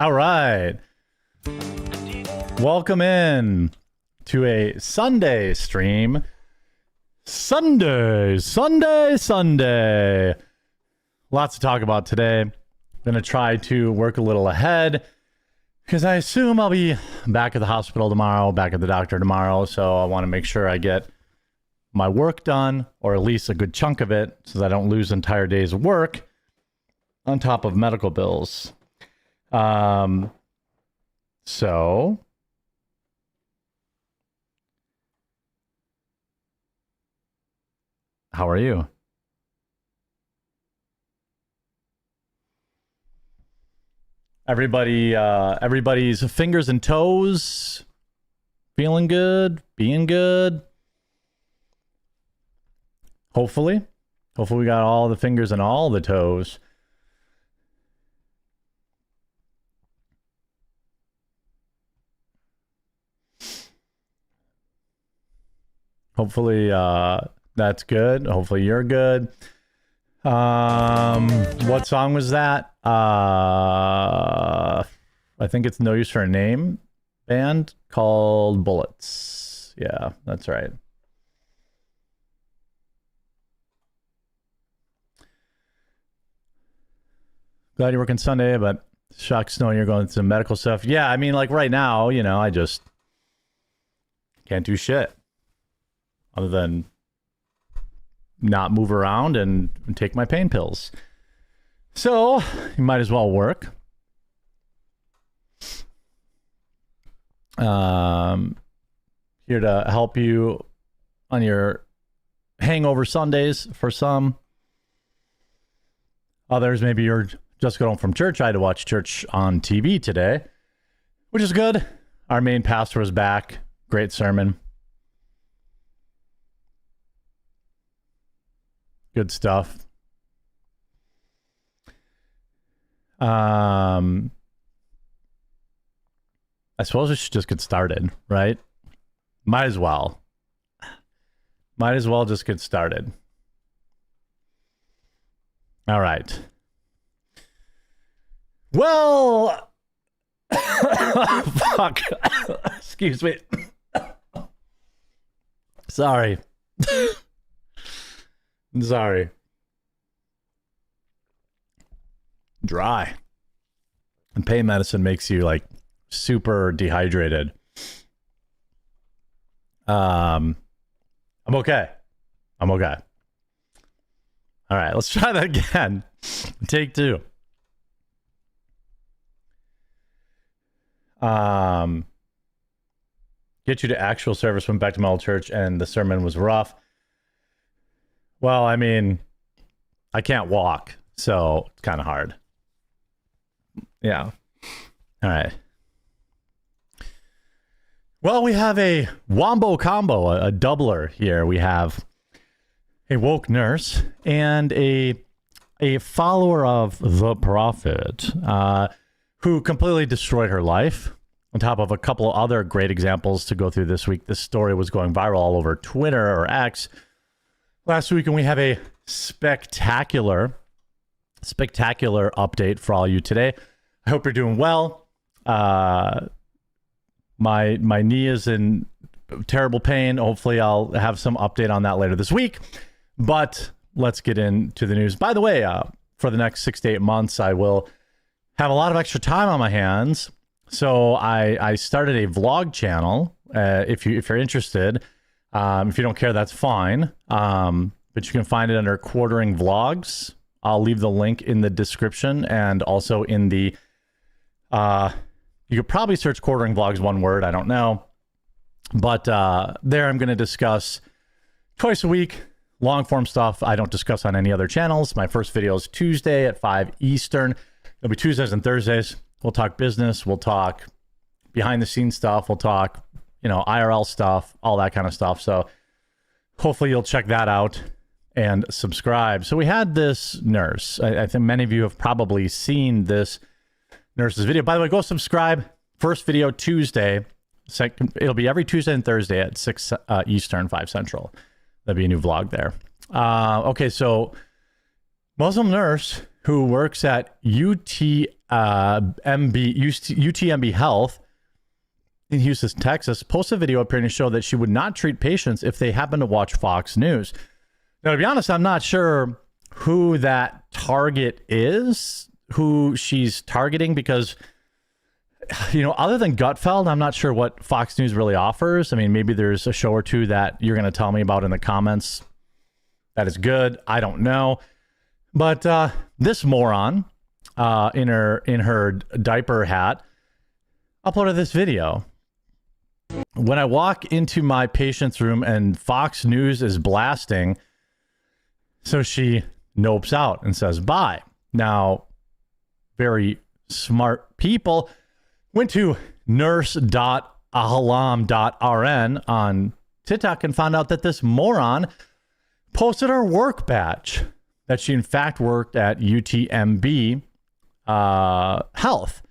All right. Welcome in to a Sunday stream. Sunday. Lots to talk about today. Going to try to work a little ahead because I assume I'll be back at the hospital tomorrow, back at the doctor tomorrow. So I want to make sure I get my work done, or at least a good chunk of it, so that I don't lose entire days of work on top of medical bills. So how are you? Everybody's fingers and toes feeling good, being good. Hopefully we got all the fingers and all the toes. Hopefully that's good. Hopefully you're good. What song was that? I think it's No Use for a Name band called Bullets. Yeah, that's right. Glad you're working Sunday, but shucks knowing you're going through medical stuff. Yeah, I mean, like right now, you know, I just can't do shit other than not move around and take my pain pills. So you might as well work. Here to help you on your hangover Sundays for some. Others, maybe you're just got home from church. I had to watch church on TV today, which is good. Our main pastor was back. Great sermon. Good stuff. I suppose we should just get started, right? Might as well just get started. All right. Well, fuck. Excuse me. Sorry. Dry. And pain medicine makes you like super dehydrated. I'm okay. All right, let's try that again. Take two. Get you to actual service. Went back to my old church and the sermon was rough. Well, I mean, I can't walk, so it's kind of hard. Yeah. All right. Well, we have a wombo combo, a doubler here. We have a woke nurse and a follower of the prophet who completely destroyed her life, on top of a couple of other great examples to go through this week. This story was going viral all over Twitter or X last week, and we have a spectacular update for all you today. I hope you're doing well. My knee is in terrible pain. Hopefully I'll have some update on that later this week. But let's get into the news. By the way, for the next 6 to 8 months, I will have a lot of extra time on my hands. So I started a vlog channel. If you're interested, if you don't care, that's fine. But you can find it under Quartering Vlogs. I'll leave the link in the description and also in the you could probably search Quartering Vlogs, one word, I don't know. But there I'm going to discuss twice a week, long form stuff I don't discuss on any other channels. My first video is Tuesday at 5 Eastern. It'll be Tuesdays and Thursdays. We'll talk business. We'll talk behind the scenes stuff. We'll talk, IRL stuff, all that kind of stuff. So hopefully you'll check that out and subscribe. So we had this nurse. I think many of you have probably seen this nurse's video. By the way, go subscribe. First video Tuesday. Second, it'll be every Tuesday and Thursday at 6 Eastern, 5 Central. There'll be a new vlog there. Okay, so Muslim nurse who works at UTMB Health in Houston, Texas, posted a video appearing to show that she would not treat patients if they happen to watch Fox News. Now, to be honest, I'm not sure who that target is, who she's targeting, because, other than Gutfeld, I'm not sure what Fox News really offers. I mean, maybe there's a show or two that you're going to tell me about in the comments that is good. I don't know. But this moron in her diaper hat uploaded this video. When I walk into my patient's room and Fox News is blasting, so she nopes out and says bye. Now, very smart people went to nurse.ahalam.rn on TikTok and found out that this moron posted her work badge, that she in fact worked at UTMB Health.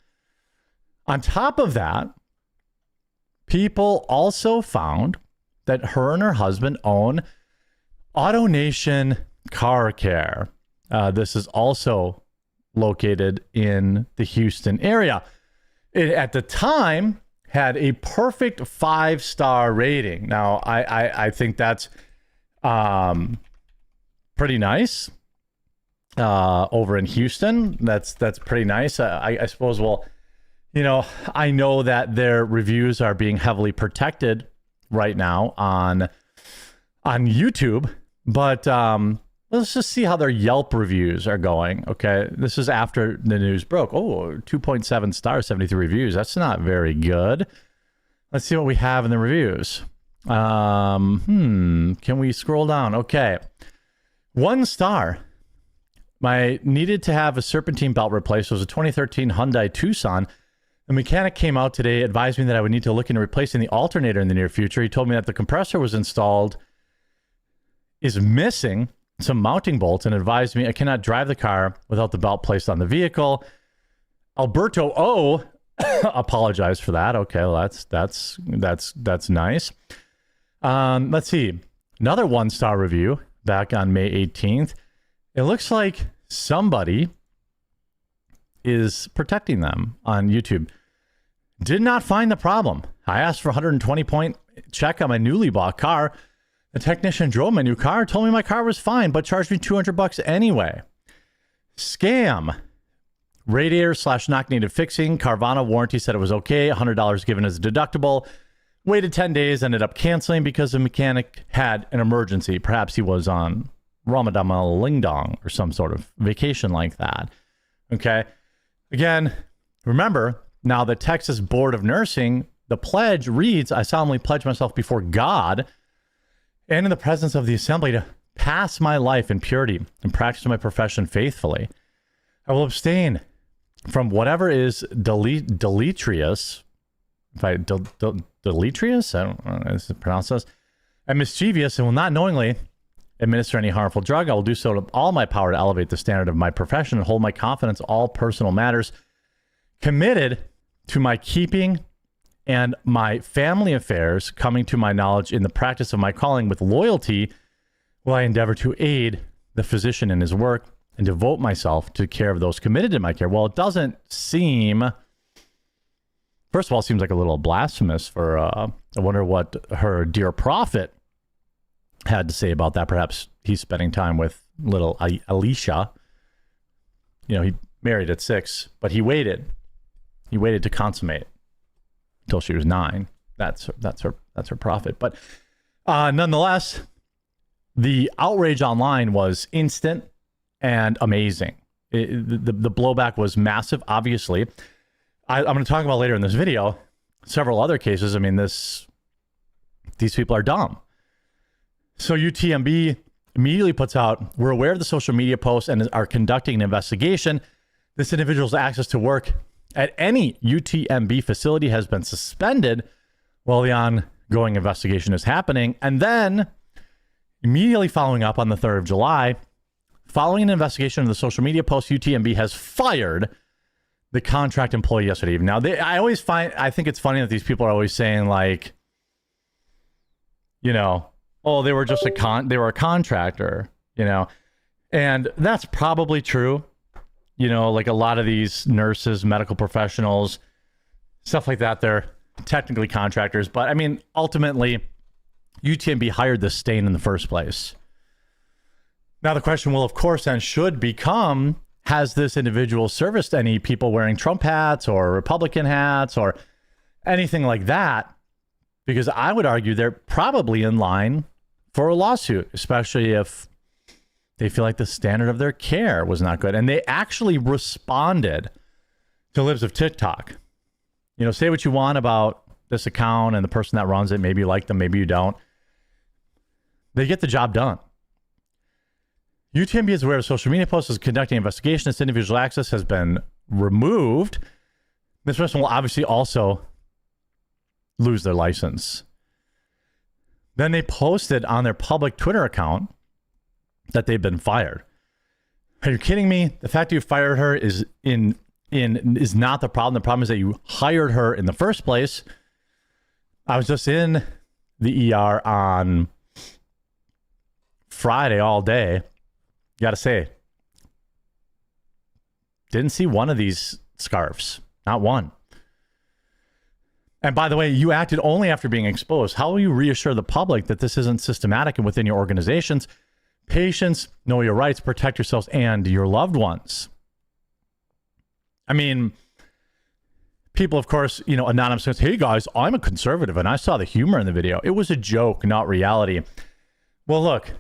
On top of that, people also found that her and her husband own AutoNation Car Care. This is also located in the Houston area. It, at the time, had a perfect 5-star rating. Now, I think that's pretty nice. Over in Houston, that's pretty nice. I suppose. Well, I know that their reviews are being heavily protected right now on YouTube, but let's just see how their Yelp reviews are going. Okay, this is after the news broke. Oh, 2.7 stars, 73 reviews. That's not very good. Let's see what we have in the reviews. Can we scroll down? Okay, 1 star. I needed to have a serpentine belt replaced. It was a 2013 Hyundai Tucson. The mechanic came out today, advised me that I would need to look into replacing the alternator in the near future. He told me that the compressor was installed, is missing some mounting bolts, and advised me I cannot drive the car without the belt placed on the vehicle. Alberto O apologized for that. Okay, well, that's nice. Let's see. Another 1-star review back on May 18th. It looks like somebody is protecting them on YouTube. Did not find the problem. I asked for a 120-point check on my newly bought car. The technician drove my new car, told me my car was fine, but charged me $200 anyway. Scam. Radiator/knock needed fixing. Carvana warranty said it was okay. $100 given as a deductible. Waited 10 days, ended up canceling because the mechanic had an emergency. Perhaps he was on Ramadan or some sort of vacation like that. Okay. Again, remember, now the Texas Board of Nursing, the pledge reads, I solemnly pledge myself before God and in the presence of the assembly to pass my life in purity and practice my profession faithfully. I will abstain from whatever is deleterious. Deleterious? I don't know how to pronounce this. And mischievous, and will not knowingly administer any harmful drug. I will do so with all my power to elevate the standard of my profession and hold my confidence all personal matters committed to my keeping and my family affairs coming to my knowledge in the practice of my calling with loyalty will I endeavor to aid the physician in his work and devote myself to care of those committed to my care. Well, it doesn't seem, first of all, it seems like a little blasphemous for, I wonder what her dear prophet had to say about that. Perhaps he's spending time with little Alicia. He married at 6, but he waited to consummate until she was 9. That's her prophet. But nonetheless, the outrage online was instant and amazing. The blowback was massive. Obviously, I'm going to talk about later in this video several other cases. I mean, these people are dumb. So UTMB immediately puts out, we're aware of the social media posts and are conducting an investigation. This individual's access to work at any UTMB facility has been suspended while the ongoing investigation is happening. And then immediately following up on the 3rd of July, following an investigation of the social media post, UTMB has fired the contract employee yesterday evening. Now, I think it's funny that these people are always saying like, oh, they were just they were a contractor, and that's probably true. You know, like a lot of these nurses, medical professionals, stuff like that, they're technically contractors. But I mean, ultimately, UTMB hired this stain in the first place. Now, the question will, of course, and should become, has this individual serviced any people wearing Trump hats or Republican hats or anything like that? Because I would argue they're probably in line for a lawsuit, especially if they feel like the standard of their care was not good. And they actually responded to Libs of TikTok. You know, say what you want about this account and the person that runs it. Maybe you like them, maybe you don't. They get the job done. UTMB is aware of social media posts, is conducting an investigation. Its individual access has been removed. This person will obviously also lose their license. Then they posted on their public Twitter account that they've been fired. Are you kidding me? The fact that you fired her is not the problem. The problem is that you hired her in the first place. I was just in the ER on Friday all day. Gotta say, didn't see one of these scarves. Not one. And by the way, you acted only after being exposed. How will you reassure the public that this isn't systematic and within your organizations? Patients, know your rights, protect yourselves and your loved ones. I mean, people, of course, you know, anonymous says, hey guys, I'm a conservative and I saw the humor in the video. It was a joke, not reality. Well, look,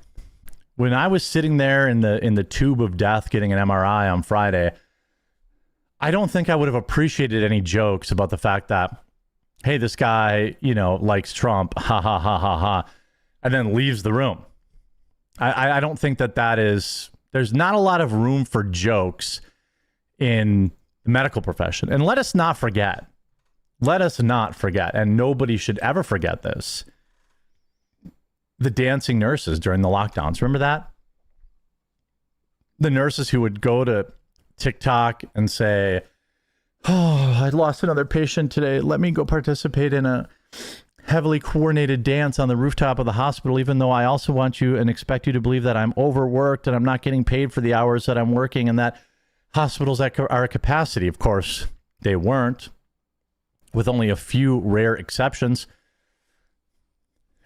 when I was sitting there in the tube of death getting an MRI on Friday, I don't think I would have appreciated any jokes about the fact that, hey, this guy, you know, likes Trump, ha, ha, ha, ha, ha, and then leaves the room. I don't think that is, there's not a lot of room for jokes in the medical profession. And let us not forget, and nobody should ever forget this, the dancing nurses during the lockdowns. Remember that? The nurses who would go to TikTok and say, oh, I lost another patient today. Let me go participate in a heavily coordinated dance on the rooftop of the hospital, even though I also want you and expect you to believe that I'm overworked and I'm not getting paid for the hours that I'm working and that hospitals are at capacity. Of course, they weren't, with only a few rare exceptions.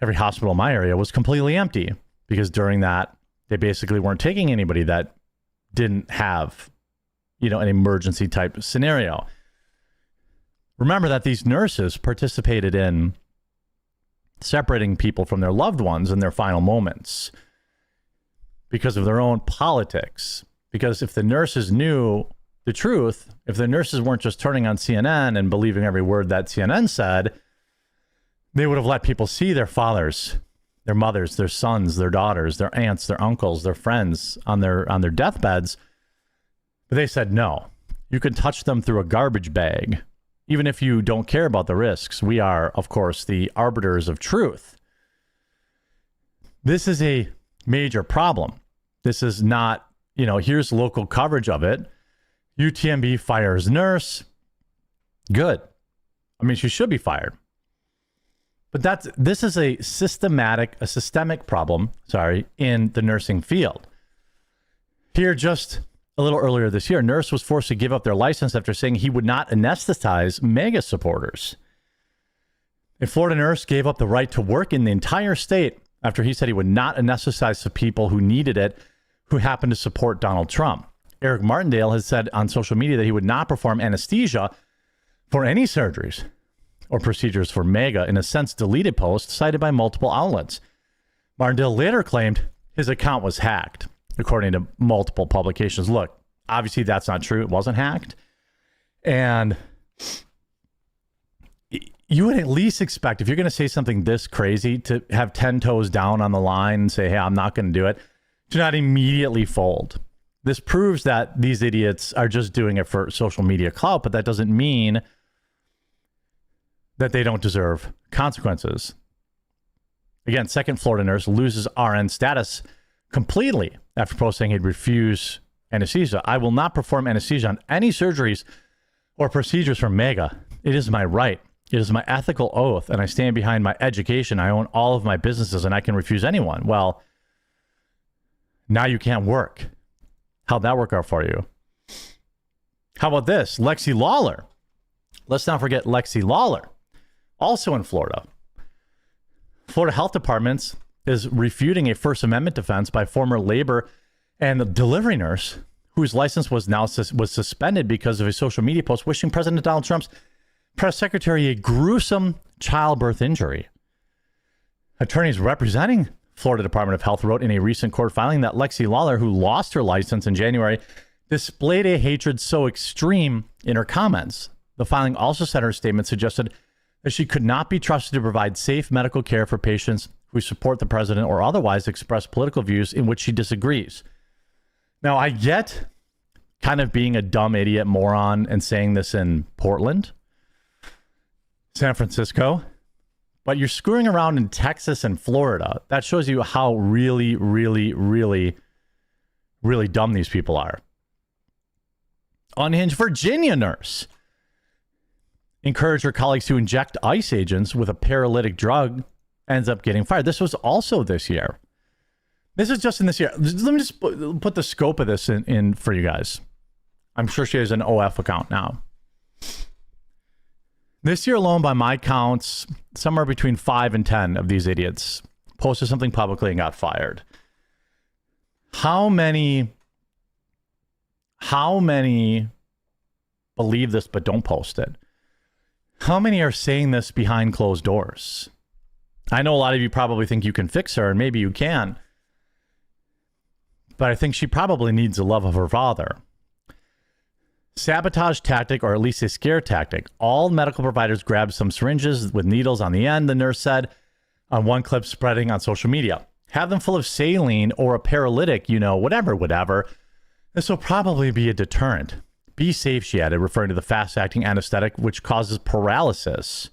Every hospital in my area was completely empty because during that, they basically weren't taking anybody that didn't have, you know, an emergency type scenario. Remember that these nurses participated in separating people from their loved ones in their final moments because of their own politics. Because if the nurses knew the truth, if the nurses weren't just turning on CNN and believing every word that CNN said, they would have let people see their fathers, their mothers, their sons, their daughters, their aunts, their uncles, their friends on their deathbeds. But they said, no, you can touch them through a garbage bag. Even if you don't care about the risks, we are, of course, the arbiters of truth. This is a major problem. This is not, you know, here's local coverage of it. UTMB fires nurse. Good. I mean, she should be fired. But this is a systemic problem, in the nursing field. Here, just a little earlier this year, a nurse was forced to give up their license after saying he would not anesthetize MAGA supporters. A Florida nurse gave up the right to work in the entire state after he said he would not anesthetize the people who needed it, who happened to support Donald Trump. Eric Martindale has said on social media that he would not perform anesthesia for any surgeries or procedures for MAGA in a since deleted post cited by multiple outlets. Martindale later claimed his account was hacked, according to multiple publications. Look, obviously that's not true. It wasn't hacked. And you would at least expect, if you're going to say something this crazy, to have 10 toes down on the line and say, hey, I'm not going to do it, to not immediately fold. This proves that these idiots are just doing it for social media clout, but that doesn't mean that they don't deserve consequences. Again, second Florida nurse loses RN status completely after posting he'd refuse anesthesia. I will not perform anesthesia on any surgeries or procedures from MAGA. It is my right. It is my ethical oath, and I stand behind my education. I own all of my businesses, and I can refuse anyone. Well, now you can't work. How'd that work out for you? How about this? Lexi Lawler. Let's not forget Lexi Lawler, also in Florida. Florida Health Department is refuting a First Amendment defense by former labor and delivery nurse whose license was suspended because of a social media post wishing President Donald Trump's press secretary a gruesome childbirth injury. Attorneys representing Florida Department of Health wrote in a recent court filing that Lexi Lawler, who lost her license in January, displayed a hatred so extreme in her comments. The filing also said her statement suggested that she could not be trusted to provide safe medical care for patients who support the president or otherwise express political views in which she disagrees. Now, I get kind of being a dumb idiot moron and saying this in Portland, San Francisco, but you're screwing around in Texas and Florida. That shows you how really, really, really, really dumb these people are. Unhinged Virginia nurse encouraged her colleagues to inject ICE agents with a paralytic drug, ends up getting fired. This was also this year. This is just in this year. Let me just put the scope of this in for you guys. I'm sure she has an OF account now. This year alone, by my counts, somewhere between 5 and 10 of these idiots posted something publicly and got fired. How many believe this but don't post it? How many are saying this behind closed doors? I know a lot of you probably think you can fix her, and maybe you can. But I think she probably needs the love of her father. Sabotage tactic, or at least a scare tactic. All medical providers grabbed some syringes with needles on the end, the nurse said on one clip spreading on social media. Have them full of saline or a paralytic, whatever. This will probably be a deterrent. Be safe, she added, referring to the fast-acting anesthetic, which causes paralysis.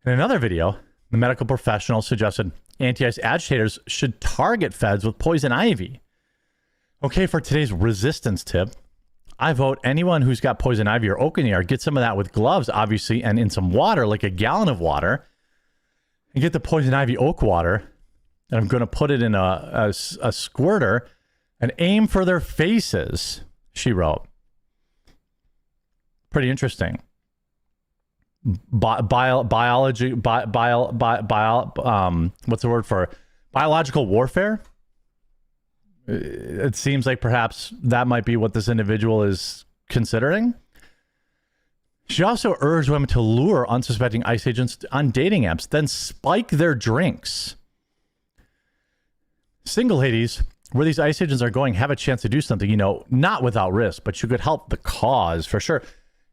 In another video, the medical professional suggested anti-ice agitators should target feds with poison ivy. Okay, for today's resistance tip, I vote anyone who's got poison ivy or oak in the yard, get some of that with gloves, obviously, and in some water, like a gallon of water, and get the poison ivy oak water, and I'm going to put it in a squirter and aim for their faces, she wrote. Pretty interesting. Biology, what's the word for biological warfare? It seems like perhaps that might be what this individual is considering. She also urged women to lure unsuspecting ICE agents on dating apps, then spike their drinks. Single ladies, where these ICE agents are going, have a chance to do something, not without risk, but you could help the cause for sure.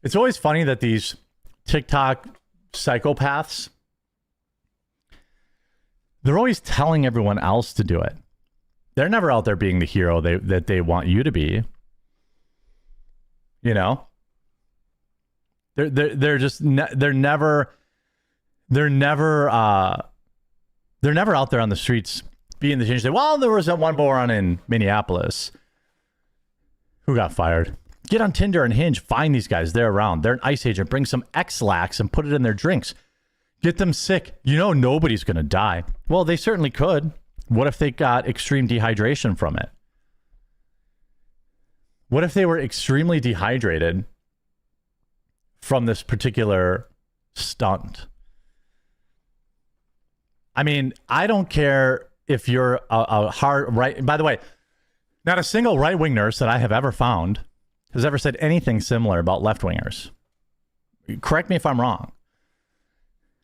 It's always funny that these TikTok psychopaths, they're always telling everyone else to do it. They're never out there being the hero that they want you to be. They're never out there on the streets being the change. Well, there was that one moron in Minneapolis who got fired. Get on Tinder and Hinge. Find these guys. They're around. They're an ICE agent. Bring some X-Lax and put it in their drinks. Get them sick. Nobody's going to die. Well, they certainly could. What if they got extreme dehydration from it? What if they were extremely dehydrated from this particular stunt? I mean, I don't care if you're a hard right. By the way, not a single right-wing nurse that I have ever found has ever said anything similar about left-wingers. Correct me if I'm wrong.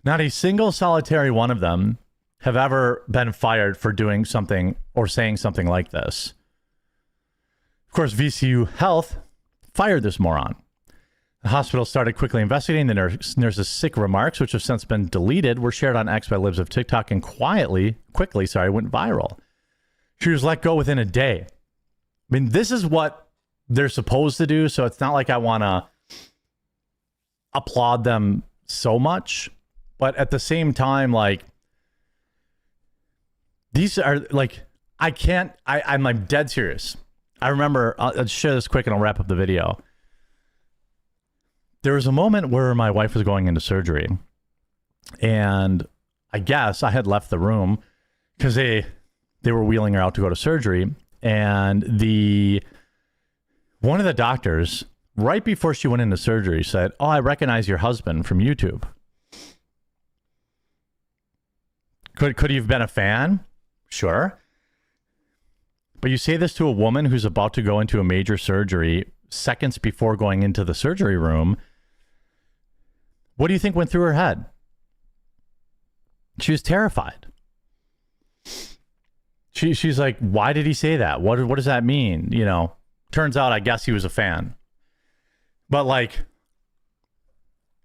Not a single solitary one of them have ever been fired for doing something or saying something like this. Of course, VCU Health fired this moron. The hospital started quickly investigating the nurse's sick remarks, which have since been deleted, were shared on X by libs of TikTok and quickly went viral. She was let go within a day. I mean, this is what they're supposed to do, so it's not like I want to applaud them so much, but at the same time, these are I'm like dead serious. I remember, I'll share this quick and I'll wrap up the video. There was a moment where my wife was going into surgery, and I guess I had left the room because they were wheeling her out to go to surgery, and one of the doctors right before she went into surgery, said, "Oh, I recognize your husband from YouTube." Could he have been a fan? Sure. But you say this to a woman who's about to go into a major surgery seconds before going into the surgery room. What do you think went through her head? She was terrified. She's like, why did he say that? What does that mean? You know, turns out, I guess he was a fan. But like,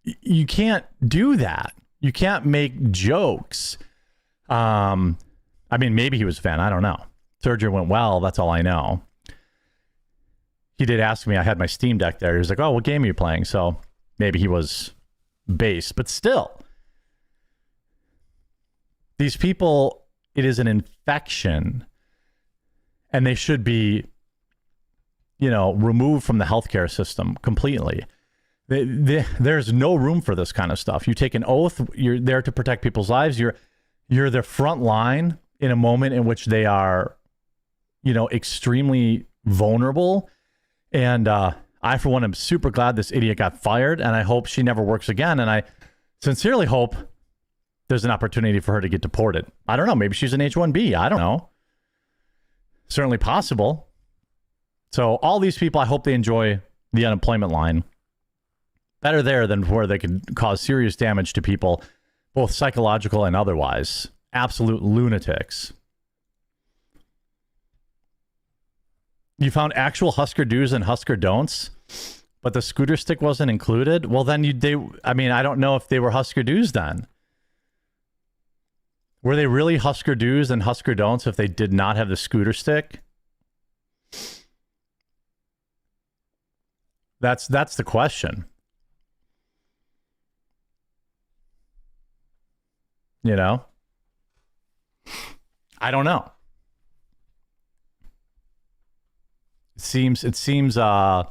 you can't do that. You can't make jokes. I mean, maybe he was a fan. I don't know. Surgery went well. That's all I know. He did ask me. I had my Steam Deck there. He was like, "Oh, what game are you playing?" So maybe he was based, but still, these people, it is an infection, and they should be, removed from the healthcare system completely. There's no room for this kind of stuff. You take an oath. You're there to protect people's lives. You're the front line in a moment in which they are, extremely vulnerable. And I, for one, am super glad this idiot got fired, and I hope she never works again. And I sincerely hope there's an opportunity for her to get deported. I don't know. Maybe she's an H-1B. I don't know. Certainly possible. So all these people, I hope they enjoy the unemployment line. Better there than where they could cause serious damage to people, both psychological and otherwise. Absolute lunatics. You found actual Husker do's and Husker don'ts, but the scooter stick wasn't included? Well, then I don't know if they were Husker do's then. Were they really Husker do's and Husker don'ts if they did not have the scooter stick? That's the question. I don't know. It seems like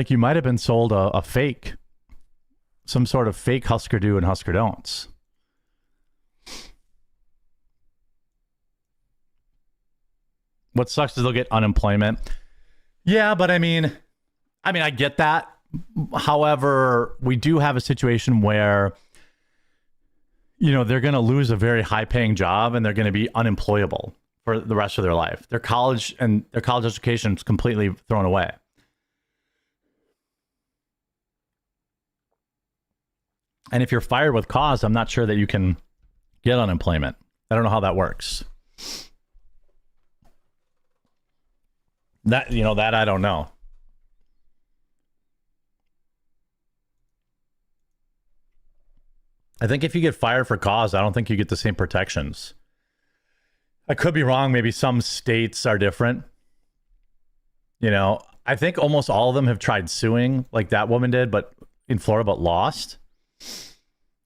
you might have been sold a fake, some sort of fake Husker do and Husker don'ts. What sucks is they'll get unemployment. Yeah, but I mean, I get that. However, we do have a situation where, they're going to lose a very high-paying job and they're going to be unemployable for the rest of their life. Their college education is completely thrown away. And if you're fired with cause, I'm not sure that you can get unemployment. I don't know how that works. That I don't know. I think if you get fired for cause, I don't think you get the same protections. I could be wrong. Maybe some states are different. I think almost all of them have tried suing like that woman did, but in Florida, but lost.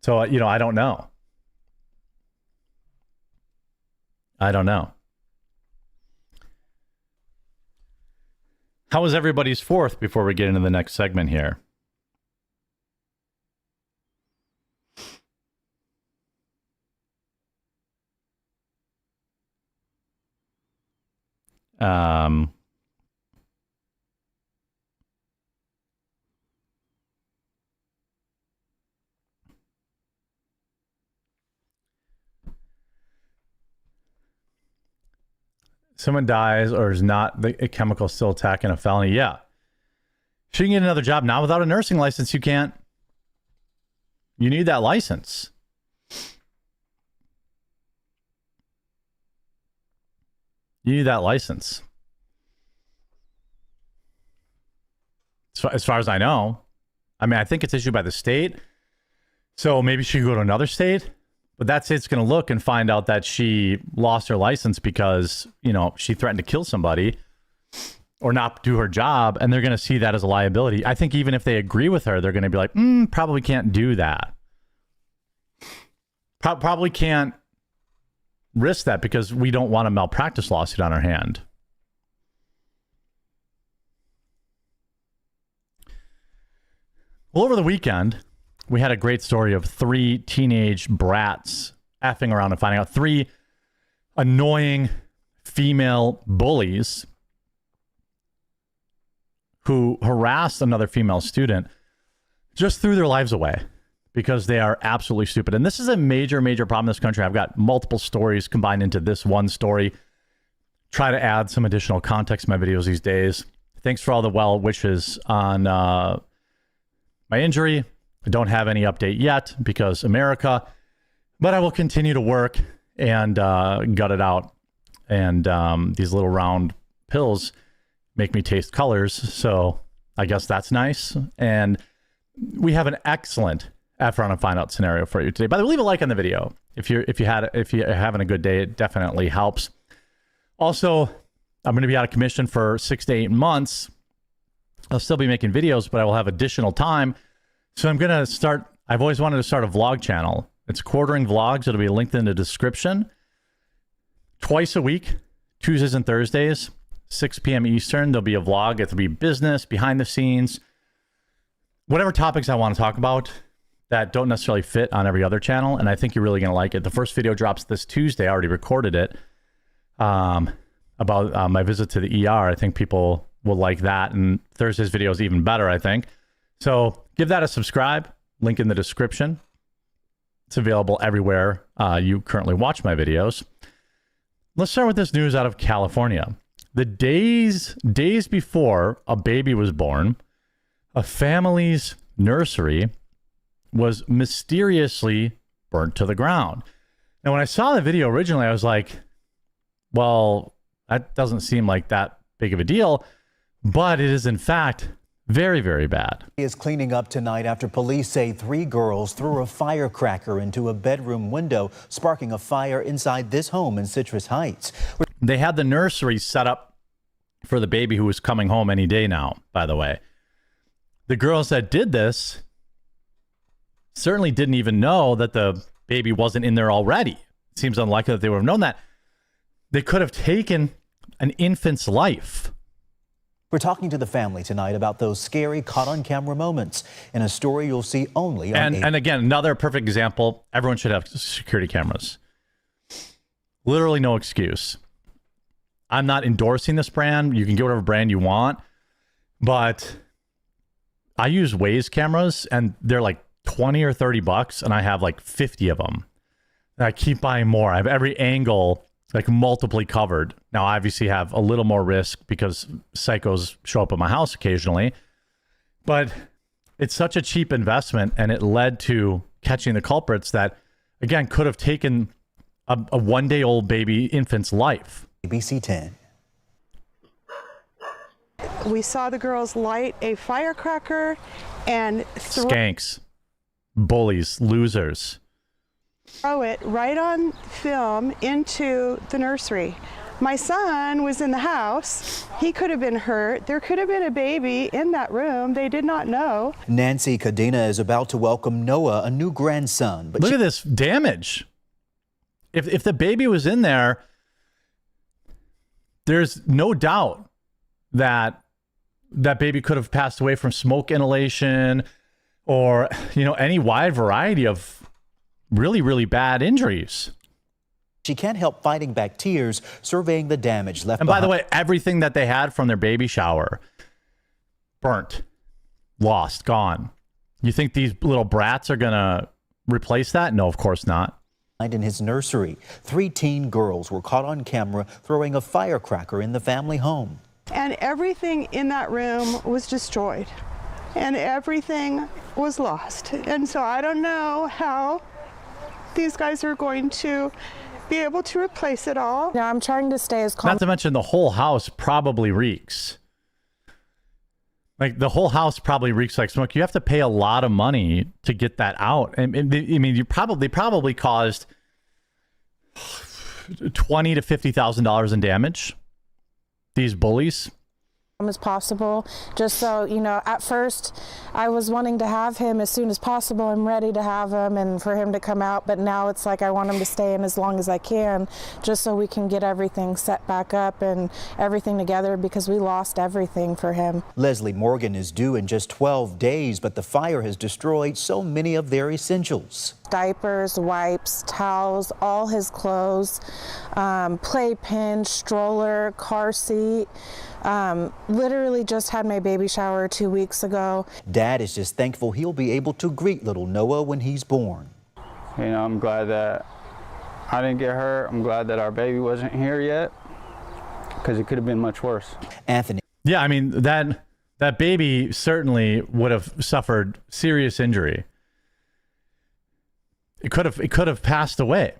So, I don't know. I don't know. How was everybody's 4th before we get into the next segment here? Someone dies or is not the chemical still attacking a felony? Yeah. She can get another job now without a nursing license. You can't. You need that license. You need that license. So as far as I know, I think it's issued by the state. So maybe she could go to another state, but that state's going to look and find out that she lost her license because, she threatened to kill somebody or not do her job. And they're going to see that as a liability. I think even if they agree with her, they're going to be like, probably can't do that. Probably can't risk that because we don't want a malpractice lawsuit on our hand. Well, over the weekend, we had a great story of 3 teenage brats effing around and finding out 3 annoying female bullies who harassed another female student just threw their lives away because they are absolutely stupid. And this is a major, major problem in this country. I've got multiple stories combined into this one story. Try to add some additional context to my videos these days. Thanks for all the well wishes on my injury. I don't have any update yet because America, but I will continue to work and gut it out. And these little round pills make me taste colors. So I guess that's nice. And we have an excellent F run and find out scenario for you today. By the way, leave a like on the video. If you're having a good day, it definitely helps. Also, I'm going to be out of commission for 6 to 8 months. I'll still be making videos, but I will have additional time. So I'm going to start. I've always wanted to start a vlog channel. It's Quartering Vlogs. It'll be linked in the description. Twice a week, Tuesdays and Thursdays, 6 p.m. Eastern. There'll be a vlog. It'll be business, behind the scenes, whatever topics I want to talk about that don't necessarily fit on every other channel. And I think you're really going to like it. The first video drops this Tuesday. I already recorded it about my visit to the ER. I think people will like that. And Thursday's video is even better, I think. So give that a subscribe. Link in the description. It's available everywhere you currently watch my videos. Let's start with this news out of California. The days before a baby was born, a family's nursery was mysteriously burnt to the ground. Now, when I saw the video originally, I was like, well, that doesn't seem like that big of a deal, but it is in fact very, very bad. He is cleaning up tonight after police say 3 girls threw a firecracker into a bedroom window, sparking a fire inside this home in Citrus Heights. They had the nursery set up for the baby who was coming home any day now, by the way. The girls that did this certainly didn't even know that the baby wasn't in there already. It seems unlikely that they would have known that. They could have taken an infant's life. We're talking to the family tonight about those scary caught-on-camera moments in a story you'll see only on And again, another perfect example. Everyone should have security cameras. Literally no excuse. I'm not endorsing this brand. You can get whatever brand you want. But I use Waze cameras, and they're like 20 or 30 bucks, and I have like 50 of them. And I keep buying more. I have every angle like multiply covered. Now, I obviously have a little more risk because psychos show up at my house occasionally, but it's such a cheap investment, and it led to catching the culprits that, again, could have taken a one-day-old baby infant's life. ABC 10. We saw the girls light a firecracker and Skanks, bullies, losers. throw it right on film into the nursery. My son was in the house. He could have been hurt. There could have been a baby in that room. They did not know. Nancy Cadena is about to welcome Noah, a new grandson. But look at this damage. If the baby was in there, there's no doubt that that baby could have passed away from smoke inhalation or, any wide variety of really, really bad injuries. she can't help fighting back tears, surveying the damage left And behind. by the way, everything that they had from their baby shower, burnt, lost, gone. You think these little brats are going to replace that? No, of course not. In his nursery, 3 teen girls were caught on camera throwing a firecracker in the family home. And everything in that room was destroyed. And everything was lost. And so I don't know how these guys are going to be able to replace it all. Yeah, I'm trying to stay as calm. Not to mention the whole house probably reeks. Like the whole house probably reeks like smoke. You have to pay a lot of money to get that out. And I mean, they probably caused $20,000 to $50,000 in damage. These bullies. As possible, just so you know. At first I was wanting to have him as soon as possible. I'm ready to have him and for him to come out, but now it's like I want him to stay in as long as I can, just so we can get everything set back up and everything together, because we lost everything for him. Leslie Morgan is due in just 12 days, but the fire has destroyed so many of their essentials. Diapers, wipes, towels, all his clothes, playpen, stroller, car seat. Literally just had my baby shower 2 weeks ago. Dad is just thankful he'll be able to greet little Noah when he's born. You know, I'm glad that I didn't get hurt. I'm glad that our baby wasn't here yet, because it could have been much worse. Anthony. Yeah, I mean, that baby certainly would have suffered serious injury. It could have passed away.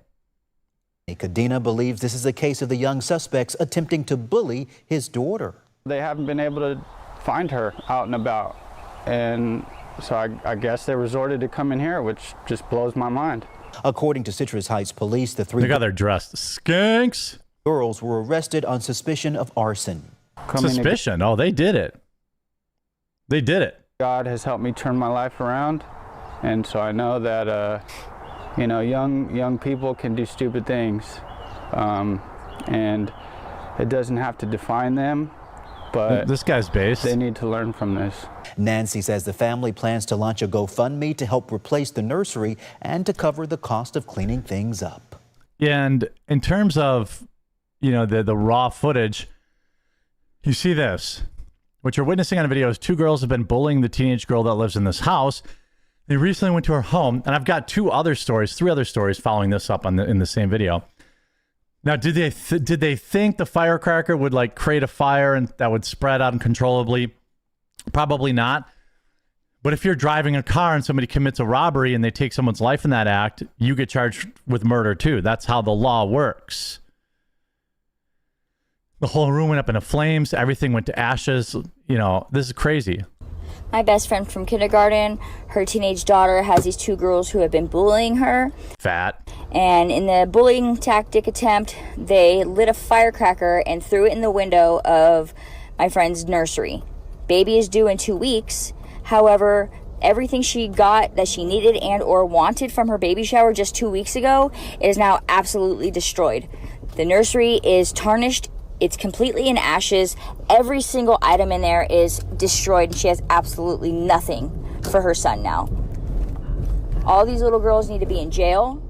Kadena believes this is a case of the young suspects attempting to bully his daughter. They haven't been able to find her out and about, and so I guess they resorted to coming here, which just blows my mind. According to Citrus Heights police, the three Look how they're dressed. Skanks. girls were arrested on suspicion of arson. Suspicion? Oh, they did it. They did it. God has helped me turn my life around, and so I know that you know, young people can do stupid things, and it doesn't have to define them, but this guy's based. They need to learn from this. Nancy says the family plans to launch a GoFundMe to help replace the nursery and to cover the cost of cleaning things up. And in terms of, you know, the raw footage, you see this. What you're witnessing on a video is two girls have been bullying the teenage girl that lives in this house. They recently went to her home, and I've got three other stories following this up in the same video. Now, did they think the firecracker would like create a fire and that would spread out uncontrollably? Probably not. But if you're driving a car and somebody commits a robbery and they take someone's life in that act, you get charged with murder too. That's how the law works. The whole room went up into flames. Everything went to ashes. You know, this is crazy. My best friend from kindergarten, her teenage daughter has these two girls who have been bullying her. Fat. And in the bullying tactic attempt, they lit a firecracker and threw it in the window of my friend's nursery. Baby is due in 2 weeks. However, everything she got that she needed and or wanted from her baby shower just 2 weeks ago is now absolutely destroyed. The nursery is tarnished. It's completely in ashes. Every single item in there is destroyed, and she has absolutely nothing for her son now. All these little girls need to be in jail.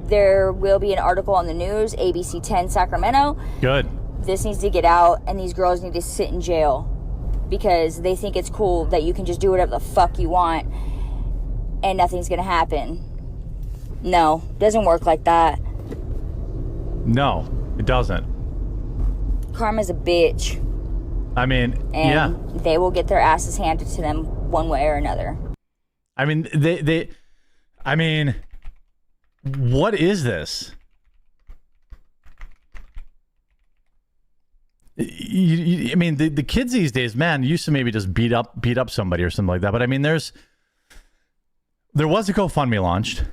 There will be an article on the news, ABC 10 Sacramento. Good. This needs to get out, and these girls need to sit in jail because they think it's cool that you can just do whatever the fuck you want and nothing's gonna happen. No, doesn't work like that. No, it doesn't. Karma's a bitch. I mean, and yeah. They will get their asses handed to them one way or another. I mean, I mean, what is this? I mean, the kids these days, man, used to maybe just beat up somebody or something like that. But I mean, there was a GoFundMe launched.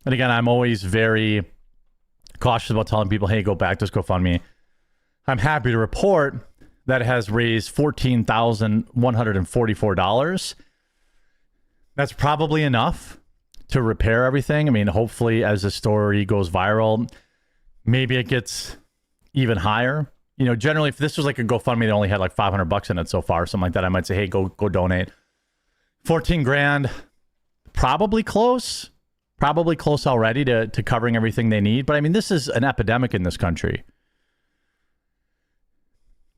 And again, I'm always very cautious about telling people, hey, go back to this GoFundMe. I'm happy to report that it has raised $14,144. That's probably enough to repair everything. I mean, hopefully as the story goes viral, maybe it gets even higher. You know, generally, if this was like a GoFundMe that only had like $500 in it so far, something like that, I might say, hey, go donate. 14 grand, probably close already to covering everything they need. But I mean, this is an epidemic in this country.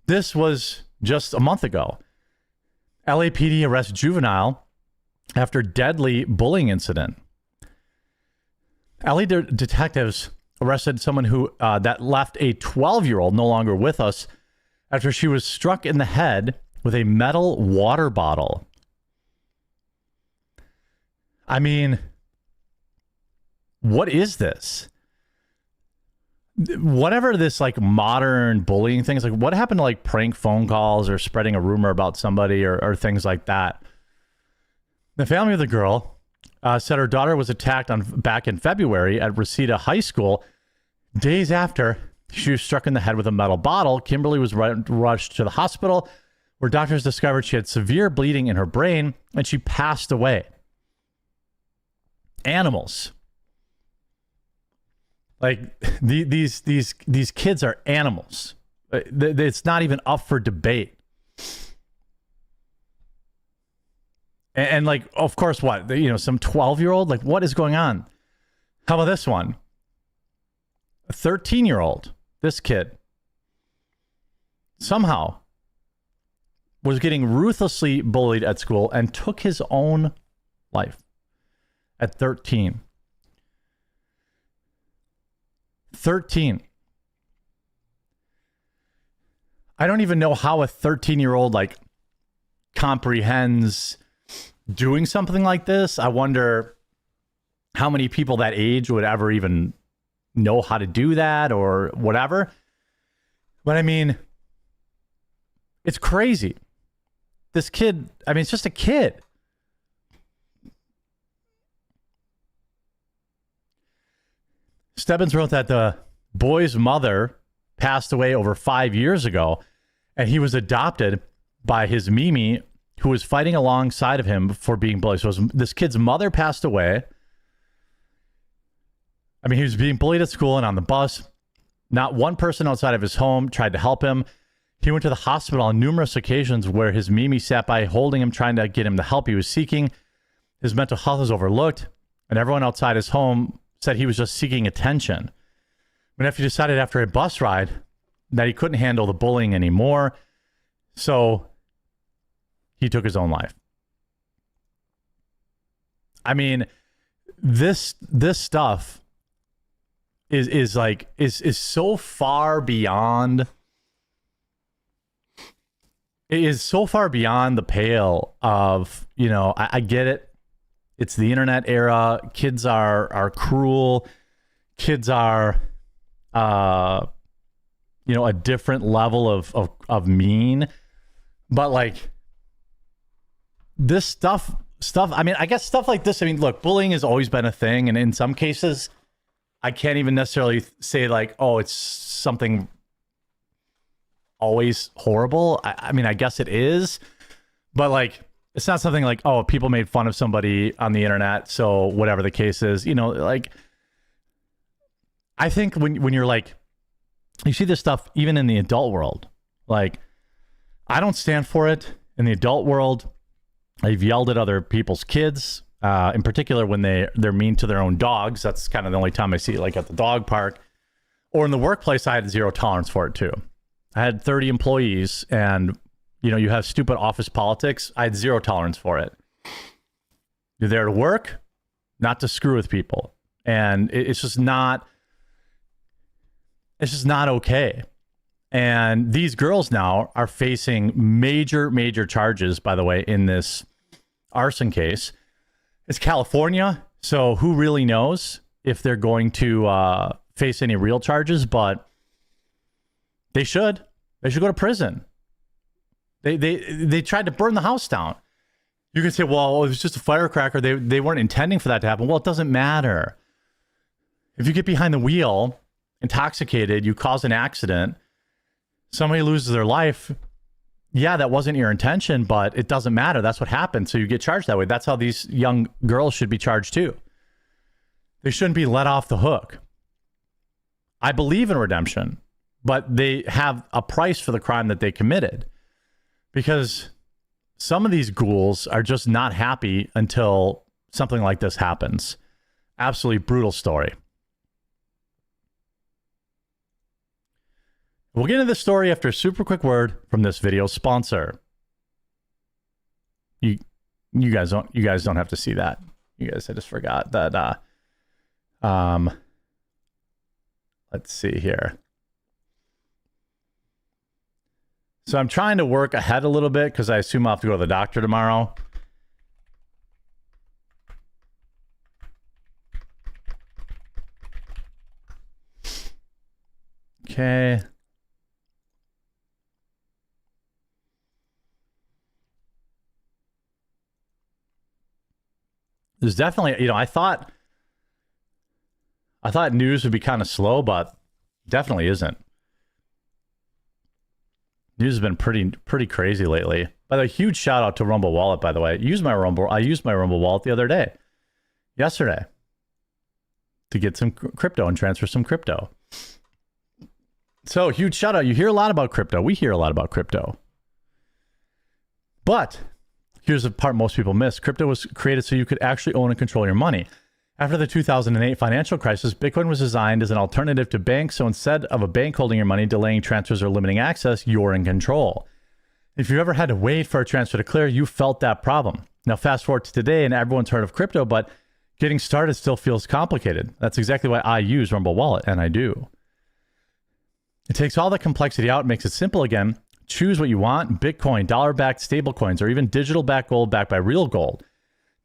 This was just a month ago. LAPD arrests juvenile after deadly bullying incident. LA detectives arrested someone who that left a 12-year-old no longer with us after she was struck in the head with a metal water bottle. I mean, what is this? Whatever this like modern bullying thing is, like what happened to like prank phone calls or spreading a rumor about somebody or things like that? The family of the girl said her daughter was attacked back in February at Reseda High School. Days after she was struck in the head with a metal bottle, Kimberly was rushed to the hospital where doctors discovered she had severe bleeding in her brain and she passed away. Animals. Like these kids are animals. It's not even up for debate. And like, of course, what, you know, some 12-year-old, like, what is going on? How about this one? A 13-year-old, this kid, somehow was getting ruthlessly bullied at school and took his own life at 13. 13. I don't even know how a 13-year-old like comprehends doing something like this. I wonder how many people that age would ever even know how to do that or whatever. But I mean, it's crazy. This kid, I mean, it's just a kid. Stebbins wrote that the boy's mother passed away over 5 years ago, and he was adopted by his Mimi, who was fighting alongside of him for being bullied. So this kid's mother passed away. I mean, he was being bullied at school and on the bus. Not one person outside of his home tried to help him. He went to the hospital on numerous occasions where his Mimi sat by holding him, trying to get him the help he was seeking. His mental health was overlooked, and everyone outside his home said he was just seeking attention. My nephew decided after a bus ride that he couldn't handle the bullying anymore, so he took his own life. I mean, this stuff is so far beyond. It is so far beyond the pale of, you know, I get it. It's the internet era. Kids are cruel. Kids are, you know, a different level of mean. But like this stuff, I mean, I guess stuff like this. I mean, look, bullying has always been a thing. And in some cases, I can't even necessarily say like, oh, it's something always horrible. I mean, I guess it is, but like, it's not something like, oh, people made fun of somebody on the internet, so whatever the case is, you know, like, I think when you're like, you see this stuff even in the adult world, like, I don't stand for it in the adult world. I've yelled at other people's kids, in particular when they're mean to their own dogs. That's kind of the only time I see it, like at the dog park or in the workplace. I had zero tolerance for it too. I had 30 employees and, you know, you have stupid office politics. I had zero tolerance for it. You're there to work, not to screw with people. And it's just not okay. And these girls now are facing major charges, by the way, in this arson case. It's California, so who really knows if they're going to face any real charges, but they should go to prison. They tried to burn the house down. You can say, well, it was just a firecracker. They weren't intending for that to happen. Well, it doesn't matter. If you get behind the wheel, intoxicated, you cause an accident, somebody loses their life. Yeah, that wasn't your intention, but it doesn't matter. That's what happened. So you get charged that way. That's how these young girls should be charged too. They shouldn't be let off the hook. I believe in redemption, but they have a price for the crime that they committed, because some of these ghouls are just not happy until something like this happens. Absolutely brutal story. We'll get into this story after a super quick word from this video sponsor. You guys don't have to see that. You guys, I just forgot that. Let's see here. So I'm trying to work ahead a little bit because I assume I'll have to go to the doctor tomorrow. Okay. There's definitely, you know, I thought news would be kind of slow, but definitely isn't. News has been pretty crazy lately. By the way, huge shout out to Rumble Wallet, by the way. I used my Rumble Wallet the other day, yesterday, to get some crypto and transfer some crypto. So huge shout out. You hear a lot about crypto. We hear a lot about crypto. But Here's the part most people miss. Crypto was created so you could actually own and control your money. After the 2008 financial crisis, Bitcoin was designed as an alternative to banks. So instead of a bank holding your money, delaying transfers, or limiting access, you're in control. If you ever had to wait for a transfer to clear, you felt that problem. Now, fast forward to today, and everyone's heard of crypto, but getting started still feels complicated. That's exactly why I use Rumble Wallet, and I do. It takes all the complexity out, makes it simple again. Choose what you want: Bitcoin, dollar-backed stablecoins, or even digital-backed gold backed by real gold.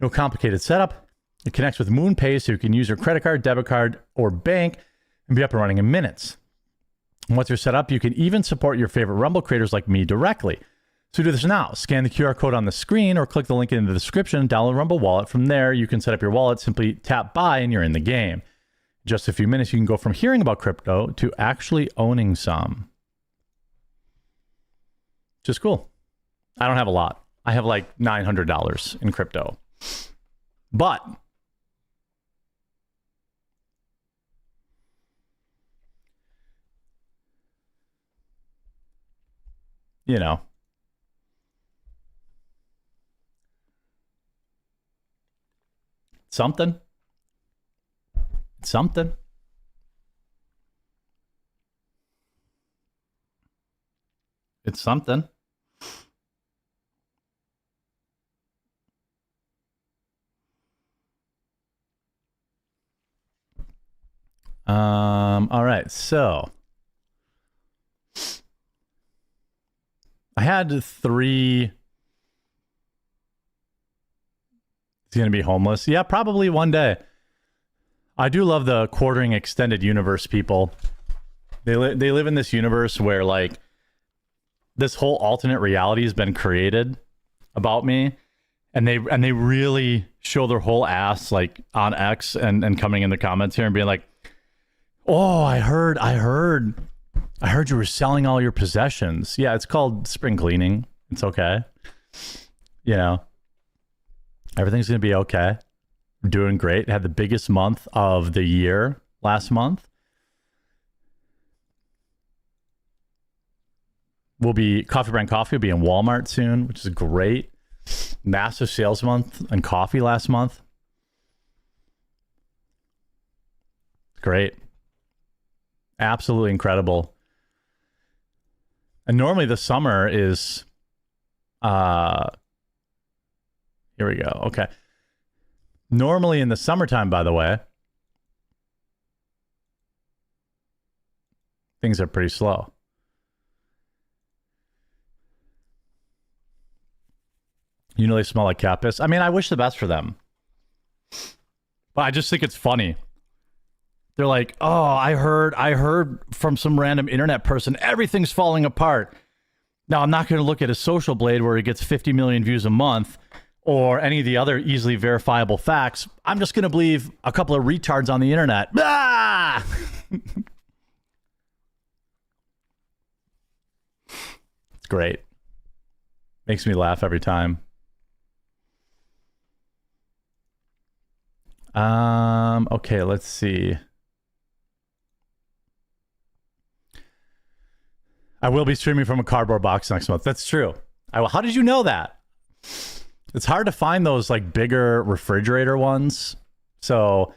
No complicated setup. It connects with MoonPay, so you can use your credit card, debit card, or bank and be up and running in minutes. And once you're set up, you can even support your favorite Rumble creators like me directly. So do this now. Scan the QR code on the screen or click the link in the description, download Rumble Wallet. From there, you can set up your wallet, simply tap buy, and you're in the game. In just a few minutes, you can go from hearing about crypto to actually owning some. Just cool. I don't have a lot. I have like $900 in crypto. But you know, something. It's something. It's something. All right, so I had 3. He's going to be homeless. Yeah, probably one day. I do love the quartering extended universe people. They live in this universe where like this whole alternate reality has been created about me, and they really show their whole ass like on X and coming in the comments here and being like, "Oh, I heard you were selling all your possessions." Yeah, it's called spring cleaning. It's okay. You know, everything's going to be okay. I'm doing great. Had the biggest month of the year last month. Coffee Brand Coffee will be in Walmart soon, which is great. Massive sales month on coffee last month. Great. Absolutely incredible. And normally the summer is here we go. Okay. Normally in the summertime, by the way, things are pretty slow. You know, they smell like cat piss. I mean, I wish the best for them. But I just think it's funny. They're like, "Oh, I heard from some random internet person, everything's falling apart." Now, I'm not going to look at a Social Blade where he gets 50 million views a month or any of the other easily verifiable facts. I'm just going to believe a couple of retards on the internet. Ah! It's great. Makes me laugh every time. Okay, let's see. I will be streaming from a cardboard box next month. That's true. How did you know that? It's hard to find those like bigger refrigerator ones. So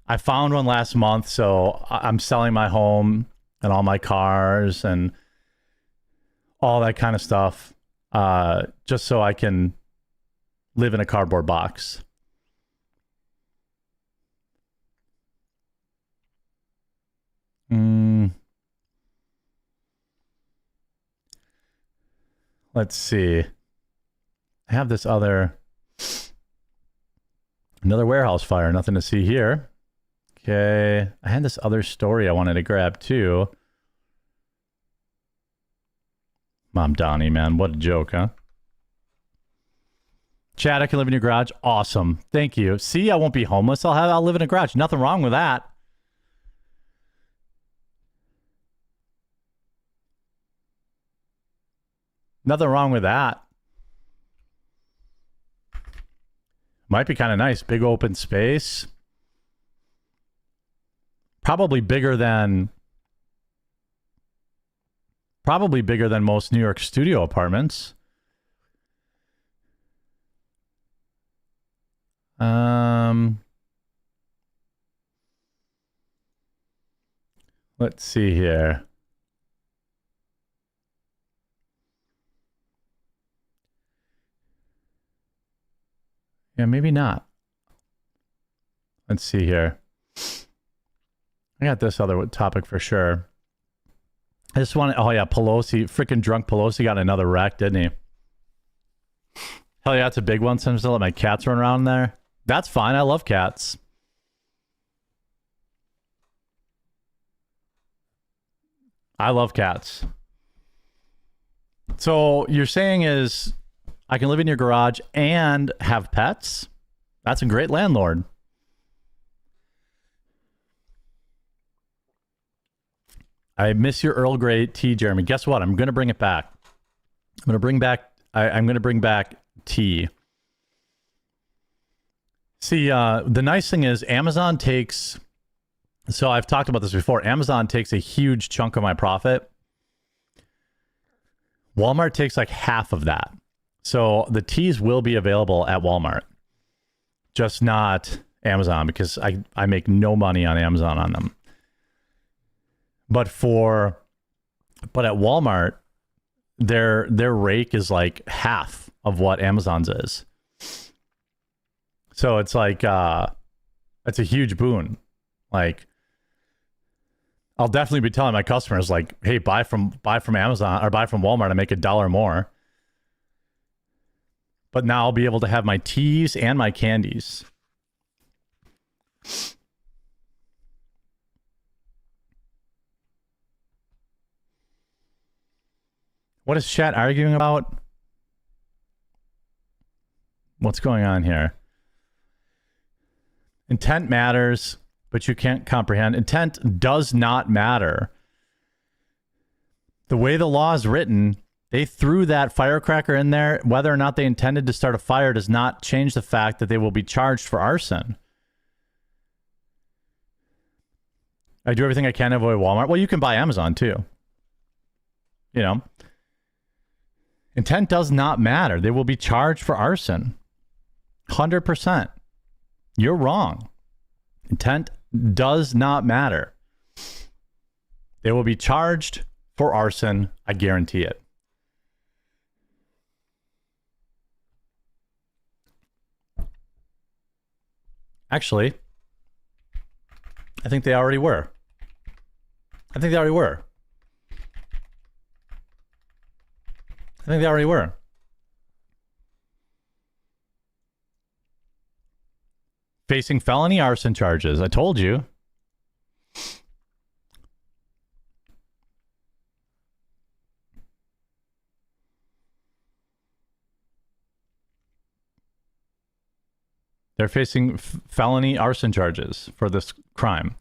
I found one last month. So I'm selling my home and all my cars and all that kind of stuff, just so I can live in a cardboard box. Let's see. I have this another warehouse fire. Nothing to see here. Okay. I had this other story I wanted to grab too. Mom Donnie, man. What a joke, huh? Chad, I can live in your garage. Awesome. Thank you. See, I won't be homeless. I'll live in a garage. Nothing wrong with that. Nothing wrong with that. Might be kind of nice. Big open space. Probably bigger than most New York studio apartments. Let's see here. Yeah, maybe not. Let's see here. I got this other topic for sure. I just want to, oh yeah, Pelosi, freaking drunk Pelosi got another wreck, didn't he? Hell yeah, it's a big one. Sometimes I let my cats run around there. That's fine. I love cats. I love cats. So you're saying is I can live in your garage and have pets? That's a great landlord. I miss your Earl Grey tea, Jeremy. Guess what? I'm going to bring it back. I'm going to bring back tea. See, the nice thing is Amazon takes, so I've talked about this before, Amazon takes a huge chunk of my profit. Walmart takes like half of that. So the teas will be available at Walmart, just not Amazon, because I make no money on Amazon on them. But at Walmart, their rake is like half of what Amazon's is. So it's like it's a huge boon. Like, I'll definitely be telling my customers, like, hey, buy from Amazon or buy from Walmart and make $1 more. But now I'll be able to have my teas and my candies. What is chat arguing about? What's going on here? Intent matters, but you can't comprehend. Intent does not matter. The way the law is written, they threw that firecracker in there. Whether or not they intended to start a fire does not change the fact that they will be charged for arson. I do everything I can to avoid Walmart. Well, you can buy Amazon too. You know, intent does not matter. They will be charged for arson. 100%. You're wrong. Intent does not matter. They will be charged for arson. I guarantee it. Actually, I think they already were. I think they already were. Facing felony arson charges. I told you. They're facing felony arson charges for this crime.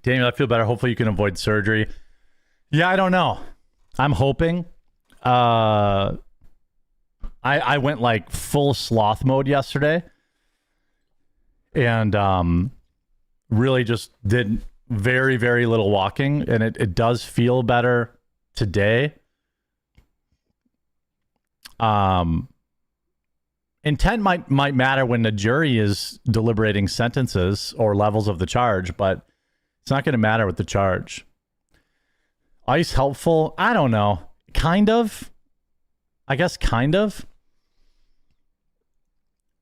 Daniel, I feel better. Hopefully you can avoid surgery. Yeah, I don't know. I'm hoping. I went like full sloth mode yesterday and really just did very, very little walking, and it does feel better today. Intent might matter when the jury is deliberating sentences or levels of the charge, but it's not going to matter with the charge. Ice helpful? I don't know. Kind of. I guess kind of.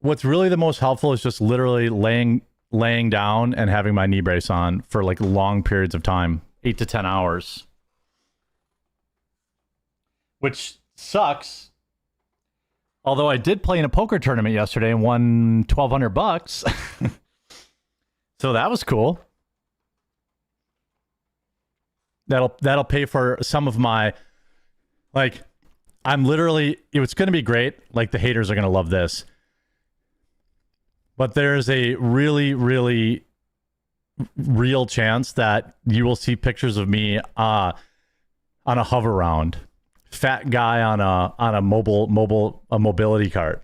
What's really the most helpful is just literally laying down and having my knee brace on for like long periods of time, 8 to 10 hours. Which sucks. Although I did play in a poker tournament yesterday and won $1,200. So that was cool. That'll pay for some of my, like, I'm literally, it's going to be great. Like, the haters are going to love this. But there's a really, really real chance that you will see pictures of me on a hover round. Fat guy on a mobility cart.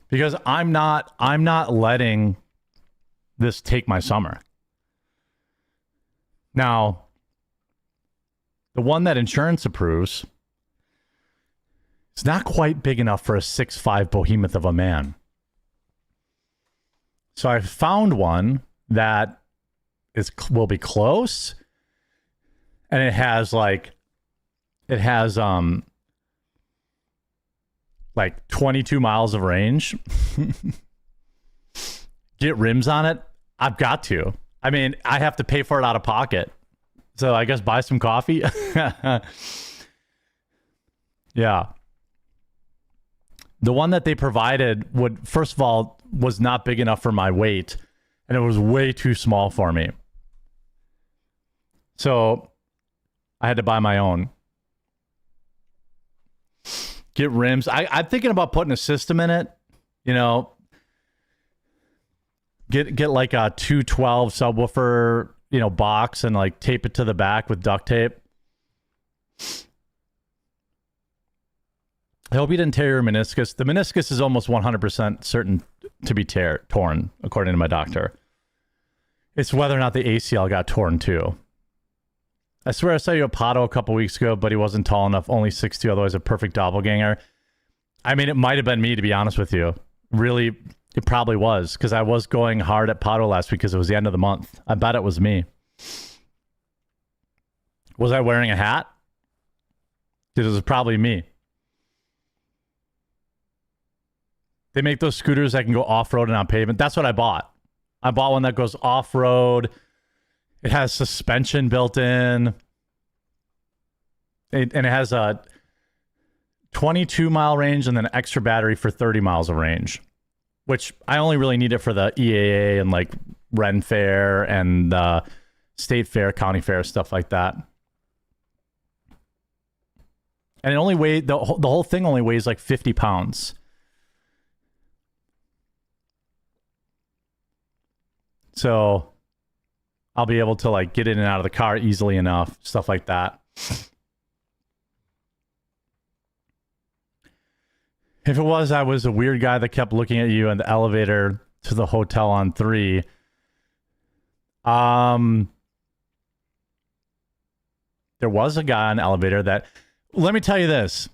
Because I'm not letting this take my summer. Now, the one that insurance approves, is not quite big enough for a 6'5" behemoth of a man. So I found one that will be close, and it has like 22 miles of range. Get rims on it. I've got to. I mean, I have to pay for it out of pocket. So I guess buy some coffee. Yeah. The one that they provided first of all, was not big enough for my weight, and it was way too small for me. So I had to buy my own. Get rims. I'm thinking about putting a system in it. You know, get like a 212 subwoofer, box, and like tape it to the back with duct tape. I hope you didn't tear your meniscus. The meniscus is almost 100% certain to be torn, according to my doctor. It's whether or not the ACL got torn too. I swear I saw you at Pato a couple weeks ago, but he wasn't tall enough, only 6'2", otherwise a perfect doppelganger. I mean, it might have been me, to be honest with you. Really, it probably was, because I was going hard at Pato last week because it was the end of the month. I bet it was me. Was I wearing a hat? Because it was probably me. They make those scooters that can go off-road and on pavement. That's what I bought. I bought one that goes off-road. It has suspension built in. And it has a 22-mile range and then an extra battery for 30 miles of range, which I only really need it for the EAA and like Ren Fair and State Fair, County Fair, stuff like that. And it only weighed, the whole thing only weighs like 50 pounds. So I'll be able to like get in and out of the car easily enough, stuff like that. If it was, I was a weird guy that kept looking at you in the elevator to the hotel on 3. There was a guy on the elevator that, let me tell you this.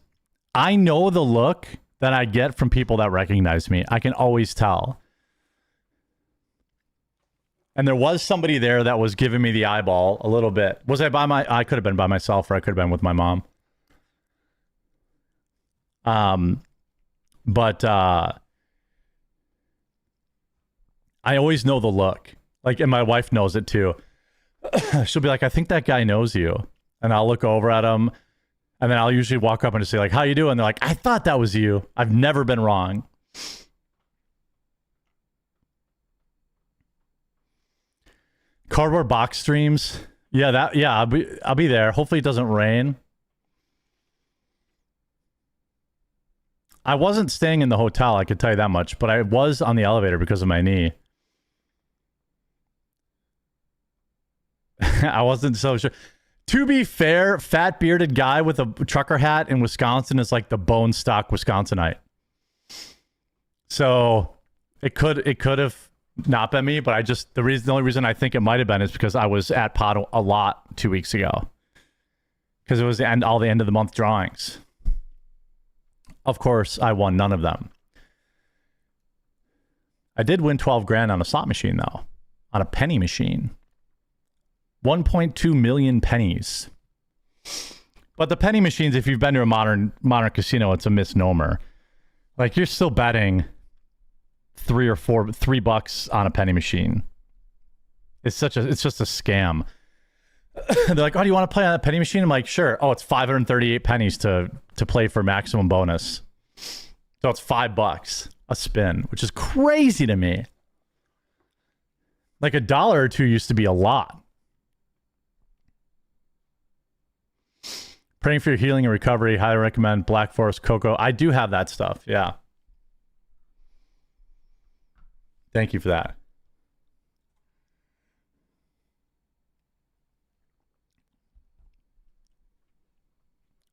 I know the look that I get from people that recognize me. I can always tell. And there was somebody there that was giving me the eyeball a little bit. Was I I could have been by myself, or I could have been with my mom. But I always know the look. Like, and my wife knows it too. She'll be like, I think that guy knows you. And I'll look over at him, and then I'll usually walk up and just say like, how you doing? They're like, I thought that was you. I've never been wrong. Cardboard box streams. Yeah, I'll be there. Hopefully it doesn't rain. I wasn't staying in the hotel, I could tell you that much, but I was on the elevator because of my knee. I wasn't so sure. To be fair, fat bearded guy with a trucker hat in Wisconsin is like the bone stock Wisconsinite. So it could have not been me, but the only reason I think it might have been is because I was at Pato a lot 2 weeks ago, because it was all the end of the month drawings. Of course, I won none of them. I did win 12 grand on a slot machine though, on a penny machine. 1.2 million pennies. But the penny machines, if you've been to a modern casino, it's a misnomer. Like, you're still betting $3 on a penny machine. It's just a scam. They're like, oh, do you want to play on a penny machine? I'm like, sure. Oh, it's 538 pennies to play for maximum bonus. So it's $5 a spin, which is crazy to me. Like $1 or $2 used to be a lot. Praying for your healing and recovery. Highly recommend Black Forest Cocoa. I do have that stuff. Yeah. Thank you for that.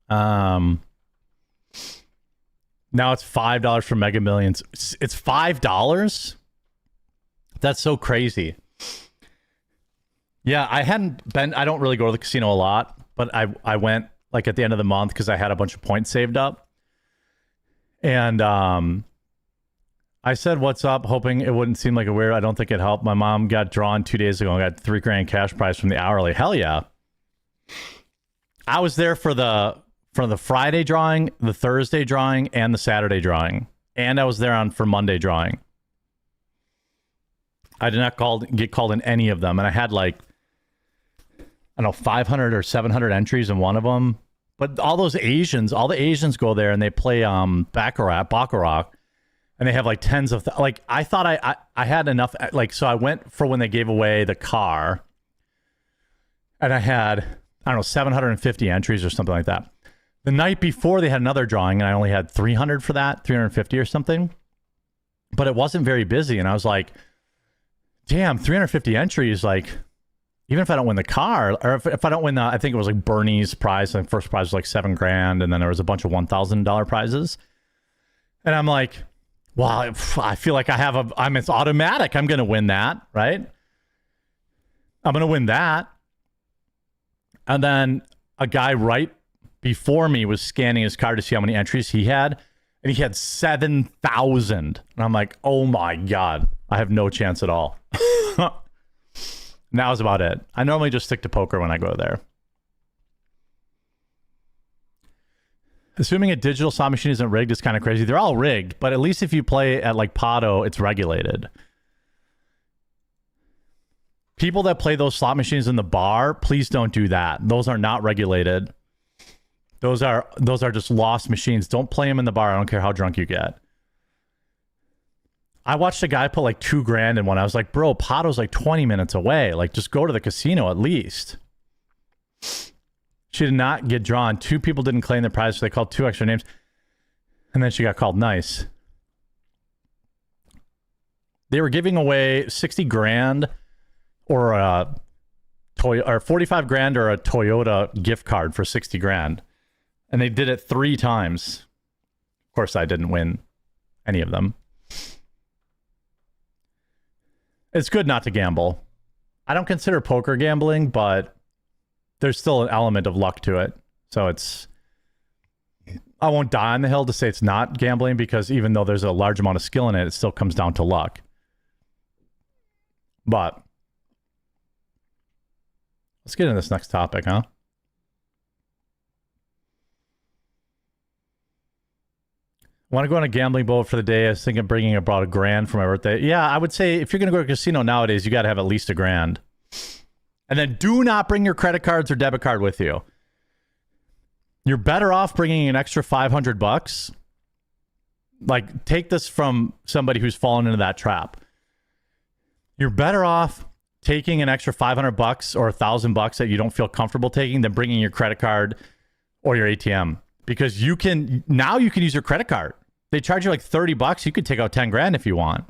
Now it's $5 for Mega Millions. It's $5? That's so crazy. Yeah, I don't really go to the casino a lot. but I went like at the end of the month because I had a bunch of points saved up. And I said, "What's up?" hoping it wouldn't seem like a weird. I don't think it helped. My mom got drawn 2 days ago and got $3,000 cash prize from the hourly. Hell yeah! I was there for the Friday drawing, the Thursday drawing, and the Saturday drawing, and I was there for Monday drawing. I did not get called in any of them, and I had like, I don't know, 500 or 700 entries in one of them. But all the Asians go there and they play Baccarat, and they have like tens of like. I thought I had enough, like, so I went for when they gave away the car, and I had, I don't know, 750 entries or something like that. The night before they had another drawing, and I only had 300 for that, 350 or something. But it wasn't very busy, and I was like, damn, 350 entries, like, even if I don't win the car, or if I don't win I think it was like Bernie's prize, the first prize was like $7,000, and then there was a bunch of $1,000 prizes. And I'm like, well, I feel like it's automatic. I'm going to win that, right? I'm going to win that. And then a guy right before me was scanning his card to see how many entries he had, and he had 7,000. And I'm like, oh my God, I have no chance at all. And that was about it. I normally just stick to poker when I go there. Assuming a digital slot machine isn't rigged is kind of crazy. They're all rigged, but at least if you play at like Pato, it's regulated. People that play those slot machines in the bar, please don't do that. Those are not regulated. Those are just lost machines. Don't play them in the bar. I don't care how drunk you get. I watched a guy put like $2,000 in one. I was like, bro, Pato's like 20 minutes away. Like, just go to the casino at least. She did not get drawn. 2 people didn't claim the prize, so they called 2 extra names. And then she got called nice. They were giving away $60,000 or a Toyota, or $45,000 or a Toyota gift card for $60,000. And they did it 3 times. Of course, I didn't win any of them. It's good not to gamble. I don't consider poker gambling, but there's still an element of luck to it. So I won't die on the hill to say it's not gambling, because even though there's a large amount of skill in it, it still comes down to luck. But let's get into this next topic, huh? Want to go on a gambling boat for the day? I was thinking of bringing about $1,000 for my birthday. Yeah, I would say if you're going to go to a casino nowadays, you got to have at least $1,000. And then do not bring your credit cards or debit card with you. You're better off bringing an extra $500. Like, take this from somebody who's fallen into that trap. You're better off taking an extra $500 or $1,000 that you don't feel comfortable taking than bringing your credit card or your ATM, because you can use your credit card. They charge you like $30. You could take out $10,000 if you want.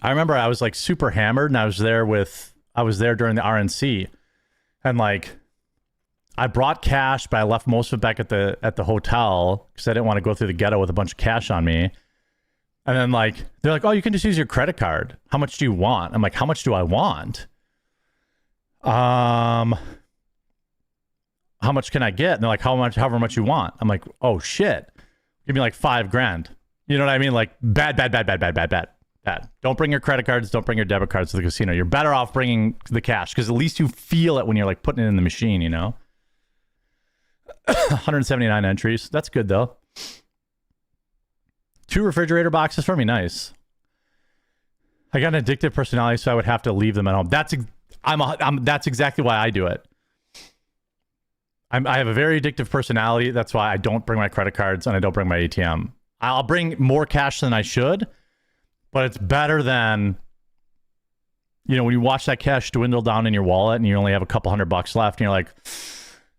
I remember I was like super hammered, and I was there during the RNC, and like I brought cash, but I left most of it back at the hotel because I didn't want to go through the ghetto with a bunch of cash on me. And then like they're like, "Oh, you can just use your credit card. How much do you want?" I'm like, "How much do I want? How much can I get?" And they're like, however much you want. I'm like, "Oh shit, give me like $5,000." You know what I mean? Like bad. Don't bring your credit cards. Don't bring your debit cards to the casino. You're better off bringing the cash, because at least you feel it when you're like putting it in the machine, you know? 179 entries. That's good though. 2 refrigerator boxes for me. Nice. I got an addictive personality, so I would have to leave them at home. That's exactly why I do it. I have a very addictive personality. That's why I don't bring my credit cards and I don't bring my ATM. I'll bring more cash than I should, but it's better than, you know, when you watch that cash dwindle down in your wallet and you only have a couple $100 left and you're like,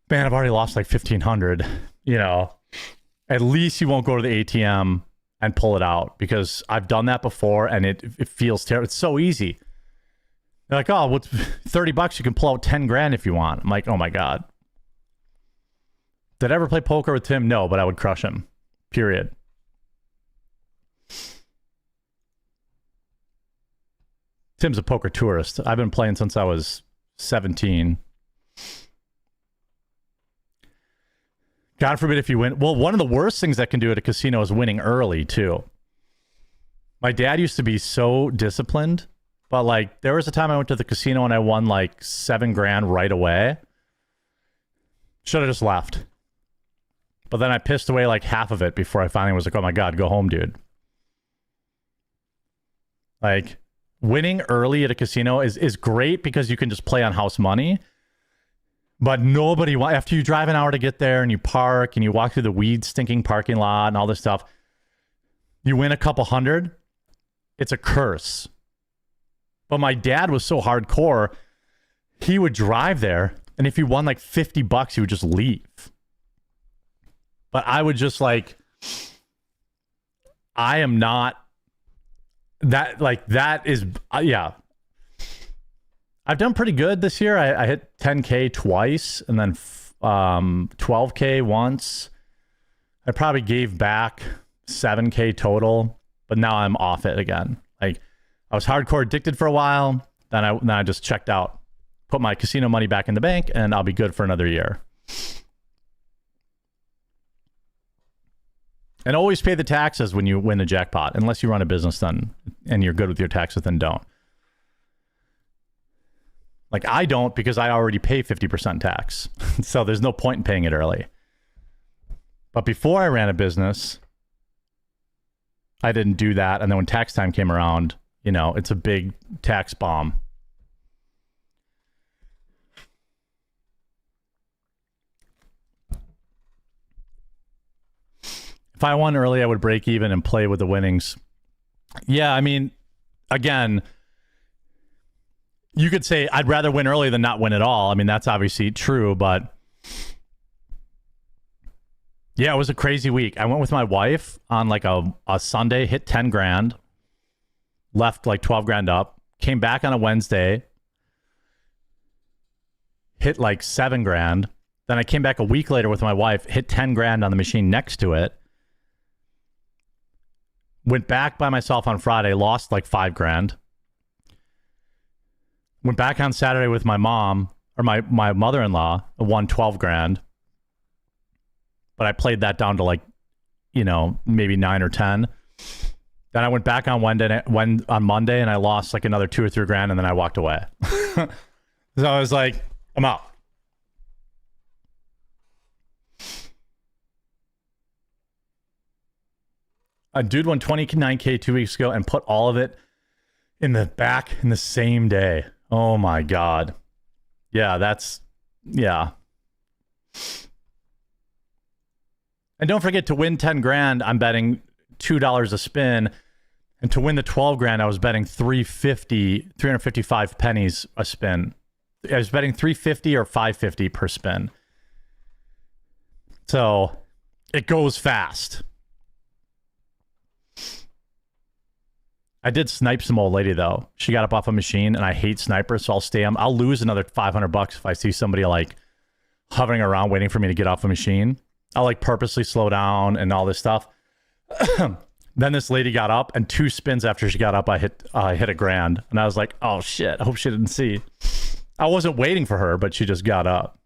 man, I've already lost like 1,500, you know, at least you won't go to the ATM and pull it out, because I've done that before and it feels terrible. It's so easy. They're like, "Oh, what's $30? You can pull out $10,000 if you want." I'm like, oh my God. Did I ever play poker with Tim? No, but I would crush him. Period. Tim's a poker tourist. I've been playing since I was 17. God forbid if you win. Well, one of the worst things that can do at a casino is winning early, too. My dad used to be so disciplined, but like there was a time I went to the casino and I won like $7,000 right away. Should have just left. But then I pissed away like half of it before I finally was like, oh my God, go home, dude. Like winning early at a casino is great because you can just play on house money. But nobody, after you drive an hour to get there and you park and you walk through the weed stinking parking lot and all this stuff, you win a couple hundred, it's a curse. But my dad was so hardcore, he would drive there, and if he won like $50, he would just leave. But I would just like, I am not that, like, that is, yeah. I've done pretty good this year. I hit 10K twice and then 12K once. I probably gave back 7K total, but now I'm off it again. Like I was hardcore addicted for a while. Then I just checked out, put my casino money back in the bank, and I'll be good for another year. And always pay the taxes when you win the jackpot, unless you run a business then and you're good with your taxes, then don't. Like I don't, because I already pay 50% tax. So there's no point in paying it early. But before I ran a business, I didn't do that. And then when tax time came around, you know, it's a big tax bomb. If I won early, I would break even and play with the winnings. Yeah, I mean, again, you could say I'd rather win early than not win at all. I mean, that's obviously true, but yeah, it was a crazy week. I went with my wife on like a Sunday, hit 10 grand, left like 12 grand up, came back on a Wednesday, hit like 7 grand. Then I came back a week later with my wife, hit 10 grand on the machine next to it. Went back by myself on Friday, lost like 5 grand. Went back on Saturday with my mom, or my mother-in-law, won 12 grand. But I played that down to like, you know, maybe 9 or 10. Then I went back on Monday and I lost like another 2 or 3 grand, and then I walked away. So I was like, I'm out. A dude won 29K 2 weeks ago and put all of it in the back in the same day. Oh my God. Yeah, yeah. And don't forget, to win 10 grand, I'm betting $2 a spin. And to win the 12 grand, I was betting 355 pennies a spin. I was betting 350 or 550 per spin. So it goes fast. I did snipe some old lady though. She got up off a machine, and I hate snipers, so I'll lose another $500 if I see somebody like hovering around waiting for me to get off a machine. I'll like purposely slow down and all this stuff. Then this lady got up, and 2 spins after she got up, I hit $1 grand, and I was like, oh shit, I hope she didn't see. I wasn't waiting for her, but she just got up.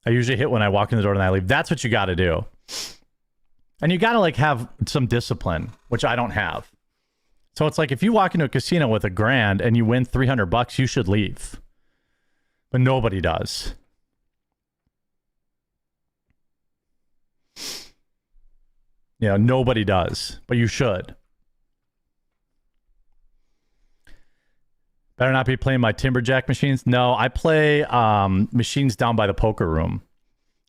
I usually hit when I walk in the door and I leave. That's what you got to do. And you got to like have some discipline, which I don't have. So it's like if you walk into a casino with $1 grand and you win $300, you should leave. But nobody does. You know, nobody does, but you should. Better not be playing my Timberjack machines. No, I play machines down by the poker room.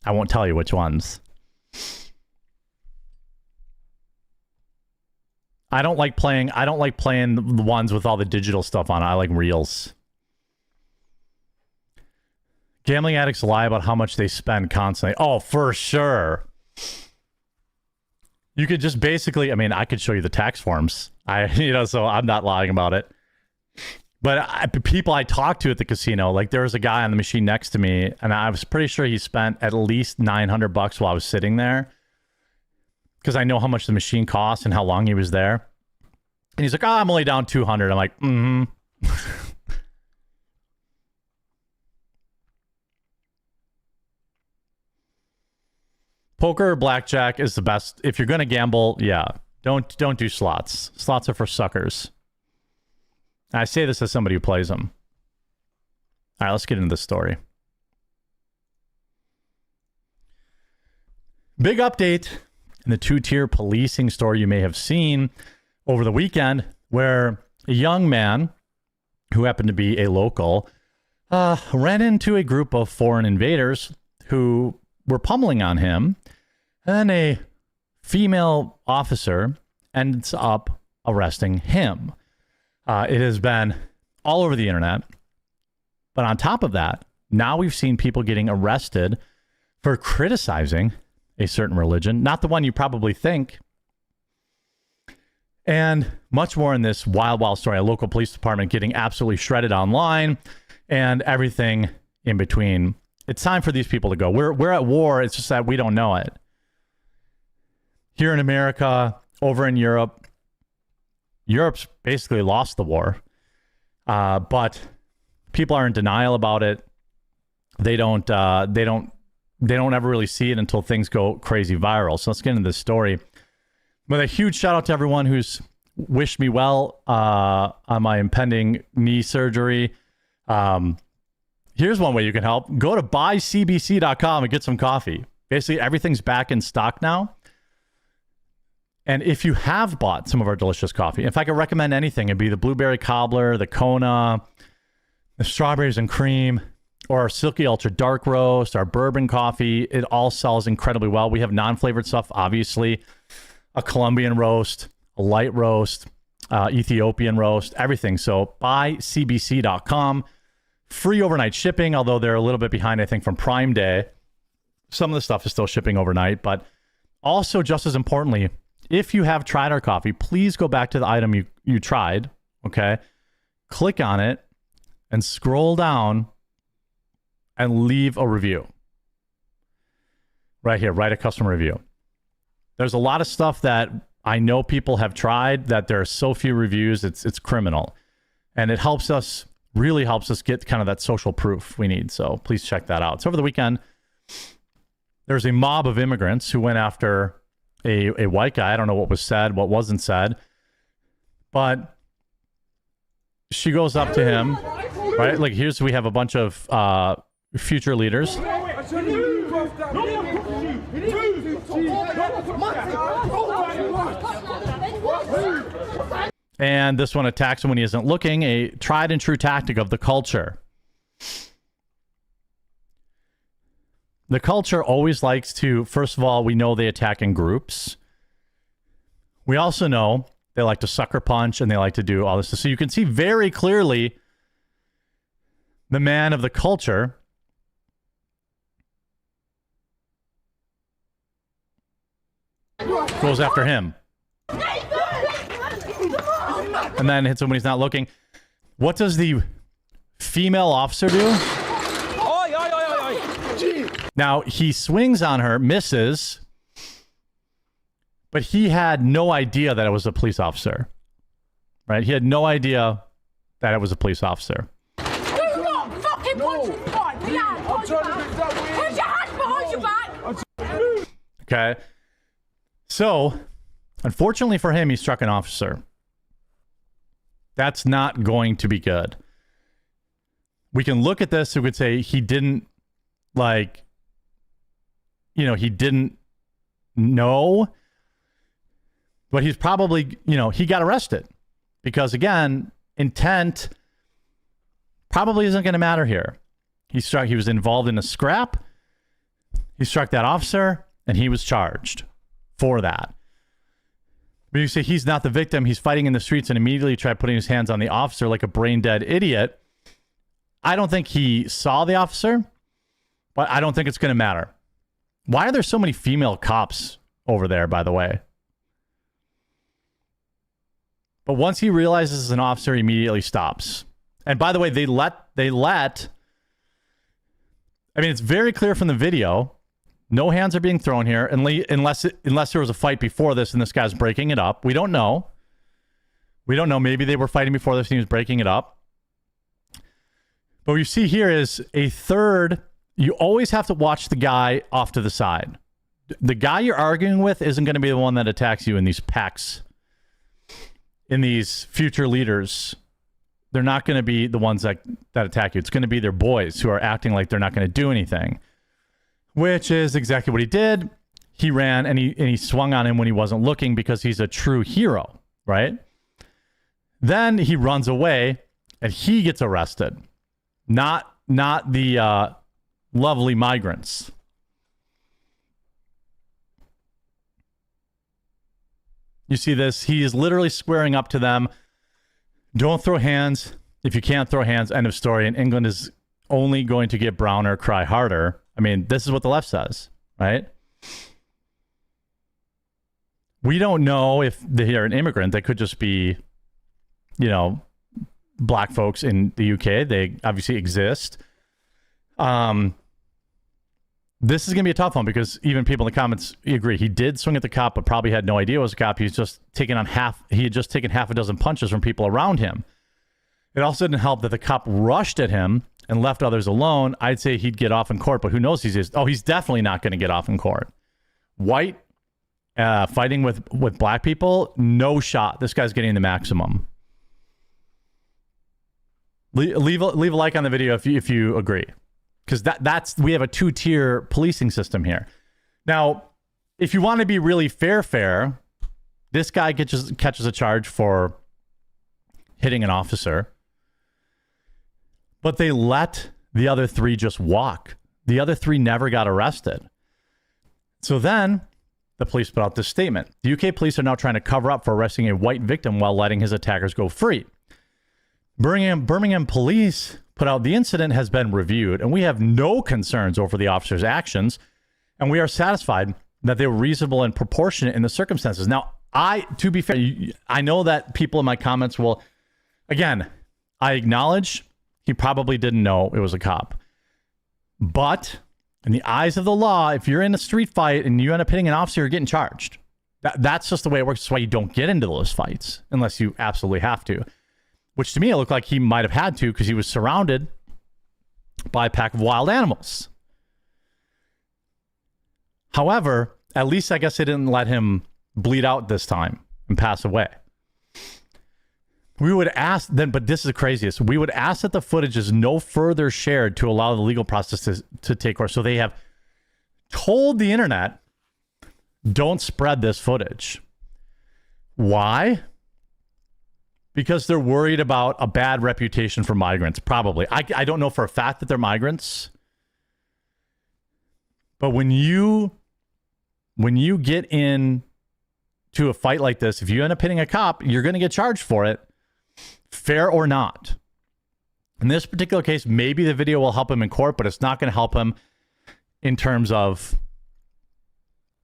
I won't tell you which ones. I don't like playing the ones with all the digital stuff on it. I like reels. Gambling addicts lie about how much they spend constantly. Oh, for sure. You could just basically, I mean, I could show you the tax forms. So I'm not lying about it. But people I talked to at the casino, like there was a guy on the machine next to me, and I was pretty sure he spent at least $900 while I was sitting there. because I know how much the machine costs and how long he was there. And he's like, "Oh, I'm only down 200." I'm like, mm-hmm. Poker or blackjack is the best. If you're going to gamble, yeah. Don't do slots. Slots are for suckers. I say this as somebody who plays them. All right, let's get into this story. Big update in the two-tier policing story you may have seen over the weekend, where a young man who happened to be a local ran into a group of foreign invaders who were pummeling on him, and a female officer ends up arresting him. It has been all over the internet. But on top of that, now we've seen people getting arrested for criticizing a certain religion, not the one you probably think. And much more in this wild, wild story. A local police department getting absolutely shredded online and everything in between. It's time for these people to go. We're at war. It's just that we don't know it. Here in America, over in Europe, Europe's basically lost the war. But people are in denial about it. They don't ever really see it until things go crazy viral. So let's get into this story. But a huge shout out to everyone who's wished me well on my impending knee surgery. Here's one way you can help. Go to buycbc.com and get some coffee. Basically, everything's back in stock now. And if you have bought some of our delicious coffee, if I could recommend anything, it'd be the blueberry cobbler, the Kona, the strawberries and cream, or our Silky Ultra Dark Roast, our bourbon coffee. It all sells incredibly well. We have non-flavored stuff, obviously. A Colombian roast, a light roast, Ethiopian roast, everything. So buycbc.com. Free overnight shipping, although they're a little bit behind, I think, from Prime Day. Some of the stuff is still shipping overnight. But also, just as importantly, if you have tried our coffee, please go back to the item you tried, okay? Click on it and scroll down and leave a review. Right here, write a customer review. There's a lot of stuff that I know people have tried that there are so few reviews, it's criminal. And it really helps us get kind of that social proof we need. So please check that out. So over the weekend, there's a mob of immigrants who went after a white guy. I don't know what was said, what wasn't said. But she goes up to him, right? Like we have a bunch of future leaders. And this one attacks him when he isn't looking, a tried and true tactic of the culture. The culture always likes to, first of all, we know they attack in groups. We also know they like to sucker punch and they like to do all this. So you can see very clearly the man of the culture goes after him. And then hits him when he's not looking. What does the female officer do? Now, he swings on her, misses, but he had no idea that it was a police officer. Right? He had no idea that it was a police officer. Do not fucking punch him back! Put your hands behind your back! Okay. So, unfortunately for him, he struck an officer. That's not going to be good. We can look at this and we could say he didn't, he didn't know, but he's probably, he got arrested because, again, intent probably isn't going to matter here. He was involved in a scrap. He struck that officer and he was charged for that. But you say he's not the victim. He's fighting in the streets and immediately tried putting his hands on the officer like a brain dead idiot. I don't think he saw the officer, but I don't think it's going to matter. Why are there so many female cops over there, by the way? But once he realizes it's an officer, he immediately stops. And by the way, it's very clear from the video No hands are being thrown here unless there was a fight before this and this guy's breaking it up. We don't know. Maybe they were fighting before this and he was breaking it up. But what you see here is a third. You always have to watch the guy off to the side. The guy you're arguing with isn't going to be the one that attacks you in these packs. In these future leaders, they're not going to be the ones that attack you. It's going to be their boys who are acting like they're not going to do anything, which is exactly what he did. He ran and he swung on him when he wasn't looking because he's a true hero, right? Then he runs away and he gets arrested, not the lovely migrants. You see this? He is literally squaring up to them. Don't throw hands. If you can't throw hands, end of story. And England is only going to get browner, cry harder. I mean, this is what the left says, right? We don't know if they're an immigrant. They could just be, black folks in the UK. They obviously exist. This is going to be a tough one because even people in the comments agree. He did swing at the cop, but probably had no idea it was a cop. He had just taken half a dozen punches from people around him. It also didn't help that the cop rushed at him and left others alone. I'd say he'd get off in court, but who knows? He's definitely not going to get off in court. White fighting with black people, no shot. This guy's getting the maximum. Leave a like on the video if you agree. Because we have a 2-tier policing system here. Now, if you want to be really fair, this guy catches a charge for hitting an officer, but they let the other 3 just walk. The other 3 never got arrested. So then the police put out this statement. The UK police are now trying to cover up for arresting a white victim while letting his attackers go free. Birmingham police put out the incident has been reviewed and we have no concerns over the officer's actions and we are satisfied that they were reasonable and proportionate in the circumstances. Now, to be fair, I know that people in my comments will, again, I acknowledge he probably didn't know it was a cop. But in the eyes of the law, if you're in a street fight and you end up hitting an officer, you're getting charged. That's just the way it works. That's why you don't get into those fights unless you absolutely have to. Which to me, it looked like he might have had to because he was surrounded by a pack of wild animals. However, at least I guess they didn't let him bleed out this time and pass away. We would ask then, but this is the craziest. We would ask that the footage is no further shared to allow the legal process to take course. So they have told the internet, don't spread this footage. Why? Because they're worried about a bad reputation for migrants, probably. I don't know for a fact that they're migrants. But when you get in to a fight like this, if you end up hitting a cop, you're going to get charged for it, fair or not. In this particular case, maybe the video will help him in court, but it's not going to help him in terms of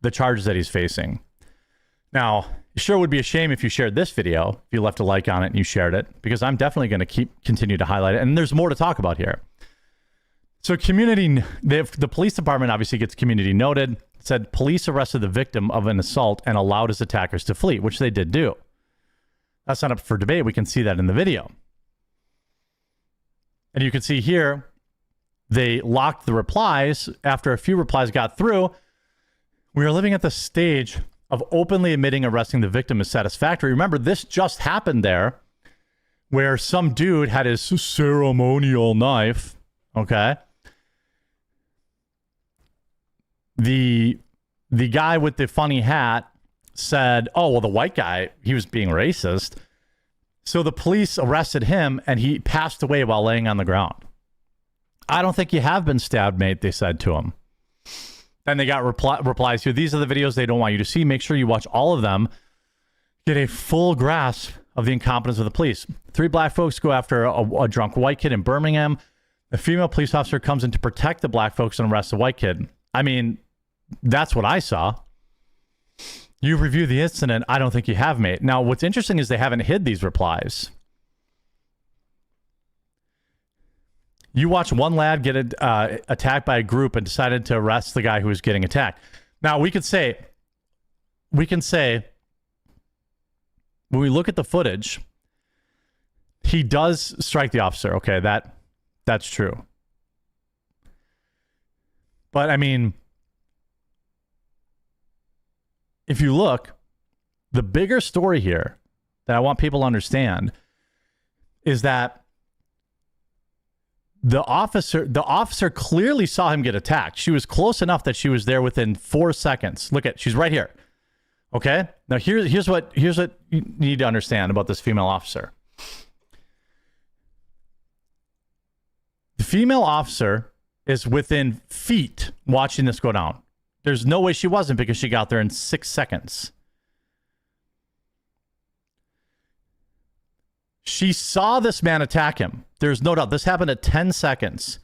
the charges that he's facing. Now, it sure would be a shame if you shared this video, if you left a like on it and you shared it, because I'm definitely going to continue to highlight it. And there's more to talk about here. So the police department obviously gets community noted. It said police arrested the victim of an assault and allowed his attackers to flee, which they did do. That's not up for debate. We can see that in the video. And you can see here, they locked the replies. After a few replies got through, we are living at the stage of openly admitting arresting the victim is satisfactory. Remember, this just happened there where some dude had his ceremonial knife. Okay. The guy with the funny hat said, oh, well, the white guy, he was being racist. So the police arrested him and he passed away while laying on the ground. I don't think you have been stabbed, mate, they said to him. Then they got replies here. These are the videos they don't want you to see. Make sure you watch all of them. Get a full grasp of the incompetence of the police. 3 black folks go after a drunk white kid in Birmingham. A female police officer comes in to protect the black folks and arrests the white kid. I mean, that's what I saw. You reviewed the incident. I don't think you have, mate. Now, what's interesting is they haven't hid these replies. You watch one lad get attacked by a group and decided to arrest the guy who was getting attacked. Now, we can say, when we look at the footage, he does strike the officer. Okay, that's true. But, I mean, if you look, the bigger story here that I want people to understand is that the officer clearly saw him get attacked. She was close enough that she was there within 4 seconds. Look at, she's right here. Okay? Now here's what you need to understand about this female officer. The female officer is within feet watching this go down. There's no way she wasn't, because she got there in 6 seconds. She saw this man attack him. There's no doubt. This happened at 10 seconds.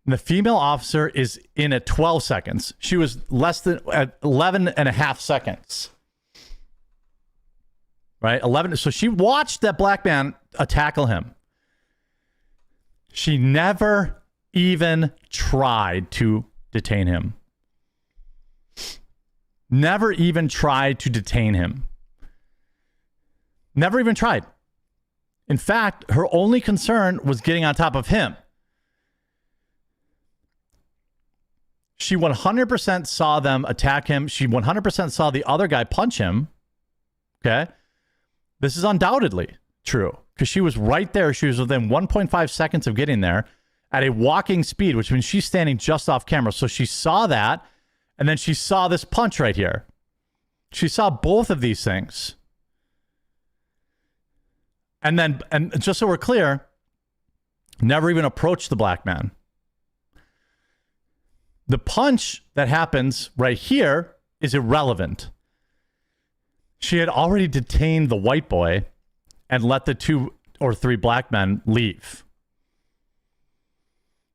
And the female officer is in at 12 seconds. She was less than at 11 and a half seconds. Right? 11. So she watched that black man tackle him. She never even tried to detain him. Never even tried to detain him. Never even tried. In fact, her only concern was getting on top of him. She 100% saw them attack him. She 100% saw the other guy punch him. Okay? This is undoubtedly true, because she was right there. She was within 1.5 seconds of getting there at a walking speed, which means she's standing just off camera. So she saw that, and then she saw this punch right here. She saw both of these things. And just so we're clear, never even approached the black man. The punch that happens right here is irrelevant. She had already detained the white boy and let the 2 or 3 black men leave.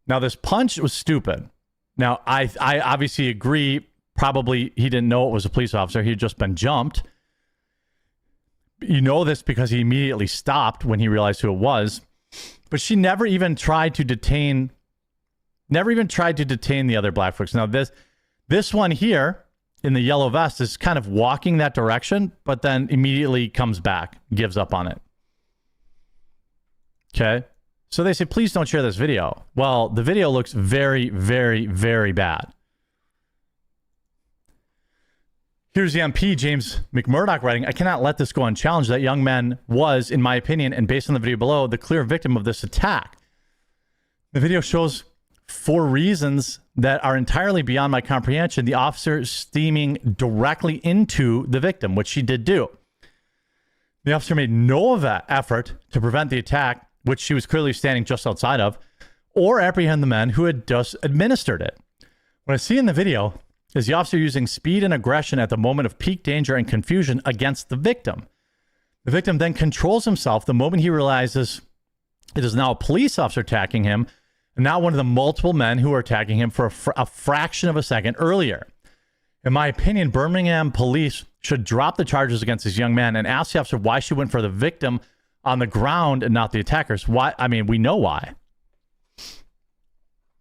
Now, this punch was stupid. Now, I obviously agree. Probably he didn't know it was a police officer. He had just been jumped. You know this because he immediately stopped when he realized who it was. But she never even tried to detain the other black folks. Now, this one here in the yellow vest is kind of walking that direction, but then immediately comes back, gives up on it. Okay? So they say, please don't share this video. Well, the video looks very, very, very bad. Here's the MP, James McMurdoch, writing, I cannot let this go unchallenged. That young man was, in my opinion, and based on the video below, the clear victim of this attack. The video shows 4 reasons that are entirely beyond my comprehension. The officer steaming directly into the victim, which she did do. The officer made no effort to prevent the attack, which she was clearly standing just outside of, or apprehend the men who had just administered it. What I see in the video is the officer using speed and aggression at the moment of peak danger and confusion against the victim. The victim then controls himself the moment he realizes it is now a police officer attacking him, and not one of the multiple men who are attacking him for a fraction of a second earlier. In my opinion, Birmingham police should drop the charges against this young man and ask the officer why she went for the victim on the ground and not the attackers. Why? I mean, we know why.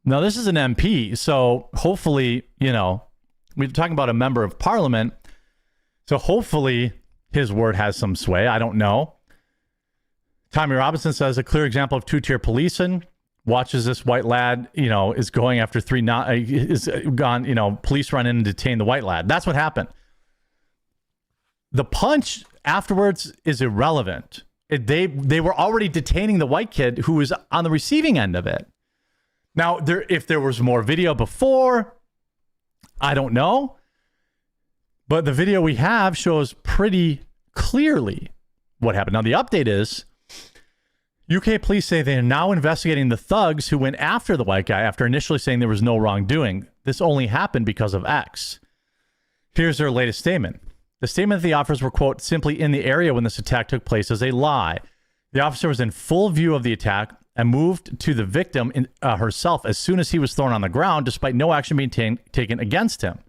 Now, this is an MP, so hopefully, we're talking about a member of parliament, so hopefully his word has some sway. I don't know. Tommy Robinson says a clear example of 2-tier policing. Watches this white lad, is going after 3, is gone, police run in and detain the white lad. That's what happened. The punch afterwards is irrelevant. They were already detaining the white kid who was on the receiving end of it. Now, if there was more video before, I don't know. But the video we have shows pretty clearly what happened. Now, the update is UK police say they are now investigating the thugs who went after the white guy after initially saying there was no wrongdoing. This only happened because of X. Here's their latest statement. The statement that the officers were, quote, simply in the area when this attack took place is a lie. The officer was in full view of the attack and moved to the victim herself as soon as he was thrown on the ground, despite no action being taken against him.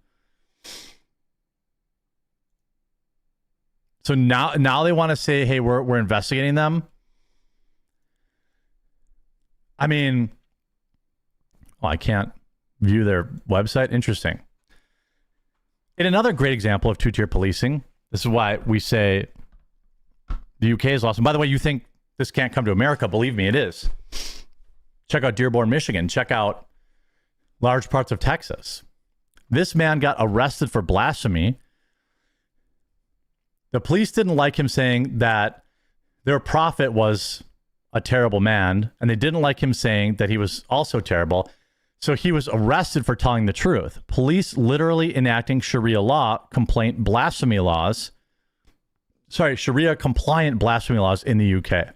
So now they want to say, hey, we're investigating them. I mean, well, I can't view their website. Interesting. In another great example of two-tier policing, this is why we say the UK is awesome. By the way, you think this can't come to America? Believe me, it is. Check out Dearborn, Michigan. Check out large parts of Texas. This man got arrested for blasphemy. The police didn't like him saying that their prophet was a terrible man, and they didn't like him saying that he was also terrible. So he was arrested for telling the truth. Police literally enacting Sharia law complaint blasphemy laws. Sorry, Sharia compliant blasphemy laws in the UK.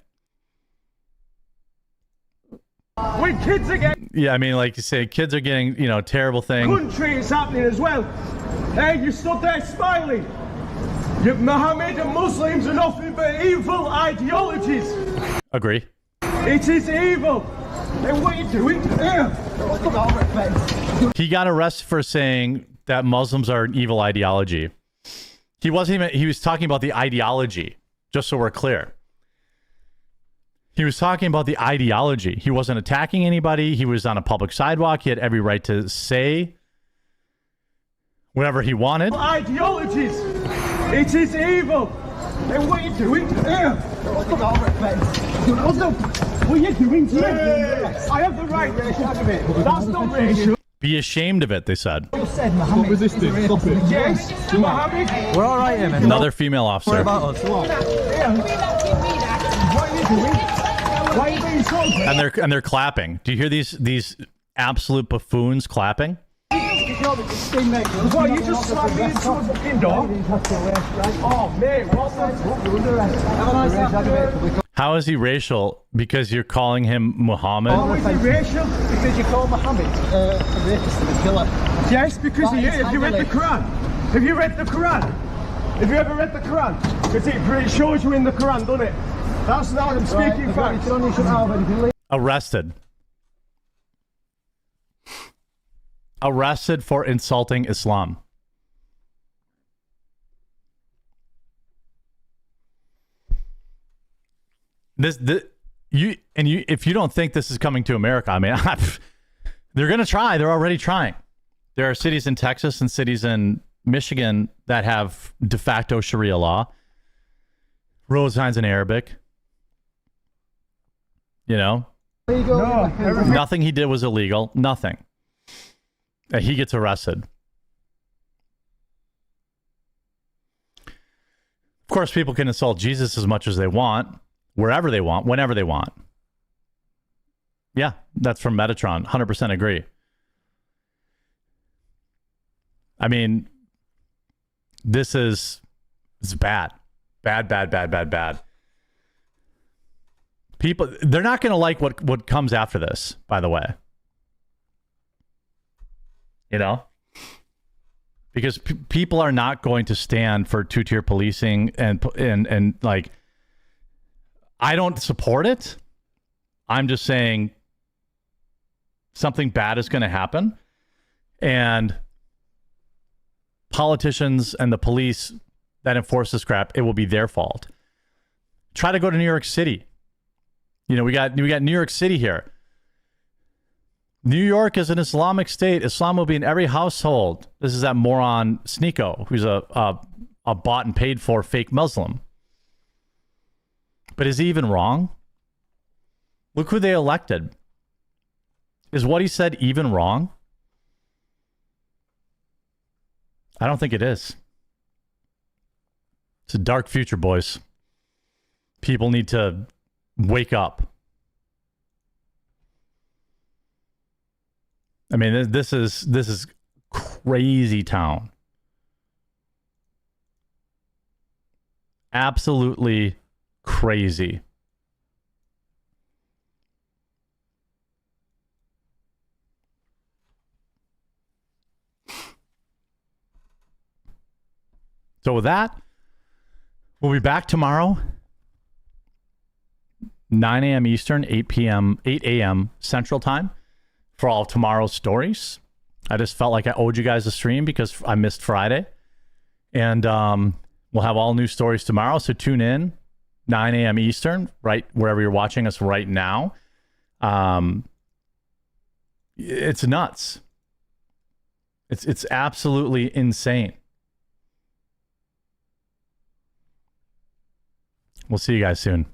When kids are getting... Yeah, I mean, like you say, kids are getting, terrible things. Country is happening as well. Hey, you stood there smiling. Mohammed and Muslims are nothing but evil ideologies. Agree. It is evil. Then what are you doing here? He got arrested for saying that Muslims are an evil ideology. He was talking about the ideology, just so we're clear. He was talking about the ideology. He wasn't attacking anybody. He was on a public sidewalk. He had every right to say whatever he wanted. Ideologies. It is evil. Then what are you doing here? What are you doing here? I have the right. That's not racial. Be ashamed of it, they said. Stop resisting. Stop it. Yes. Mohammed. We're all right, man. Another female officer. What about us? What are you doing? Why are you being so good? And they're clapping. Do you hear these absolute buffoons clapping? What, you just slammed me into a fucking door? Oh, mate, what's that? How is he racial? Because you're calling him Muhammad? How is he racial? Because you call Mohammed a rapist and a killer. Yes, because he is. Have you read the Quran? Have you read the Quran? Have you ever read the Quran? Because it shows you in the Quran, doesn't it? That's not I'm speaking facts. Arrested. Arrested for insulting Islam. If you don't think this is coming to America, I mean, they're going to try. They're already trying. There are cities in Texas and cities in Michigan that have de facto Sharia law. Road signs in Arabic. Nothing he did was illegal. Nothing. He gets arrested. Of course, people can insult Jesus as much as they want, wherever they want, whenever they want. Yeah, that's from Metatron. 100% agree. I mean, it's bad. Bad. People, they're not going to like what comes after this, by the way. Because people are not going to stand for two-tier policing and like, I don't support it. I'm just saying something bad is going to happen, and politicians and the police that enforce this crap, it will be their fault. Try to go to New York City. We got New York City here. New York is an Islamic state. Islam will be in every household. This is that moron Sneeko, who's a bought and paid for fake Muslim. But is he even wrong? Look who they elected. Is what he said even wrong? I don't think it is. It's a dark future, boys. People need to wake up. I mean, this is crazy town. Absolutely crazy. So with that, we'll be back tomorrow, 9 a.m. Eastern, 8 a.m. Central Time, for all of tomorrow's stories. I just felt like I owed you guys a stream because I missed Friday. And we'll have all new stories tomorrow, so tune in, 9 a.m. Eastern, right wherever you're watching us right now. It's nuts. It's absolutely insane. We'll see you guys soon.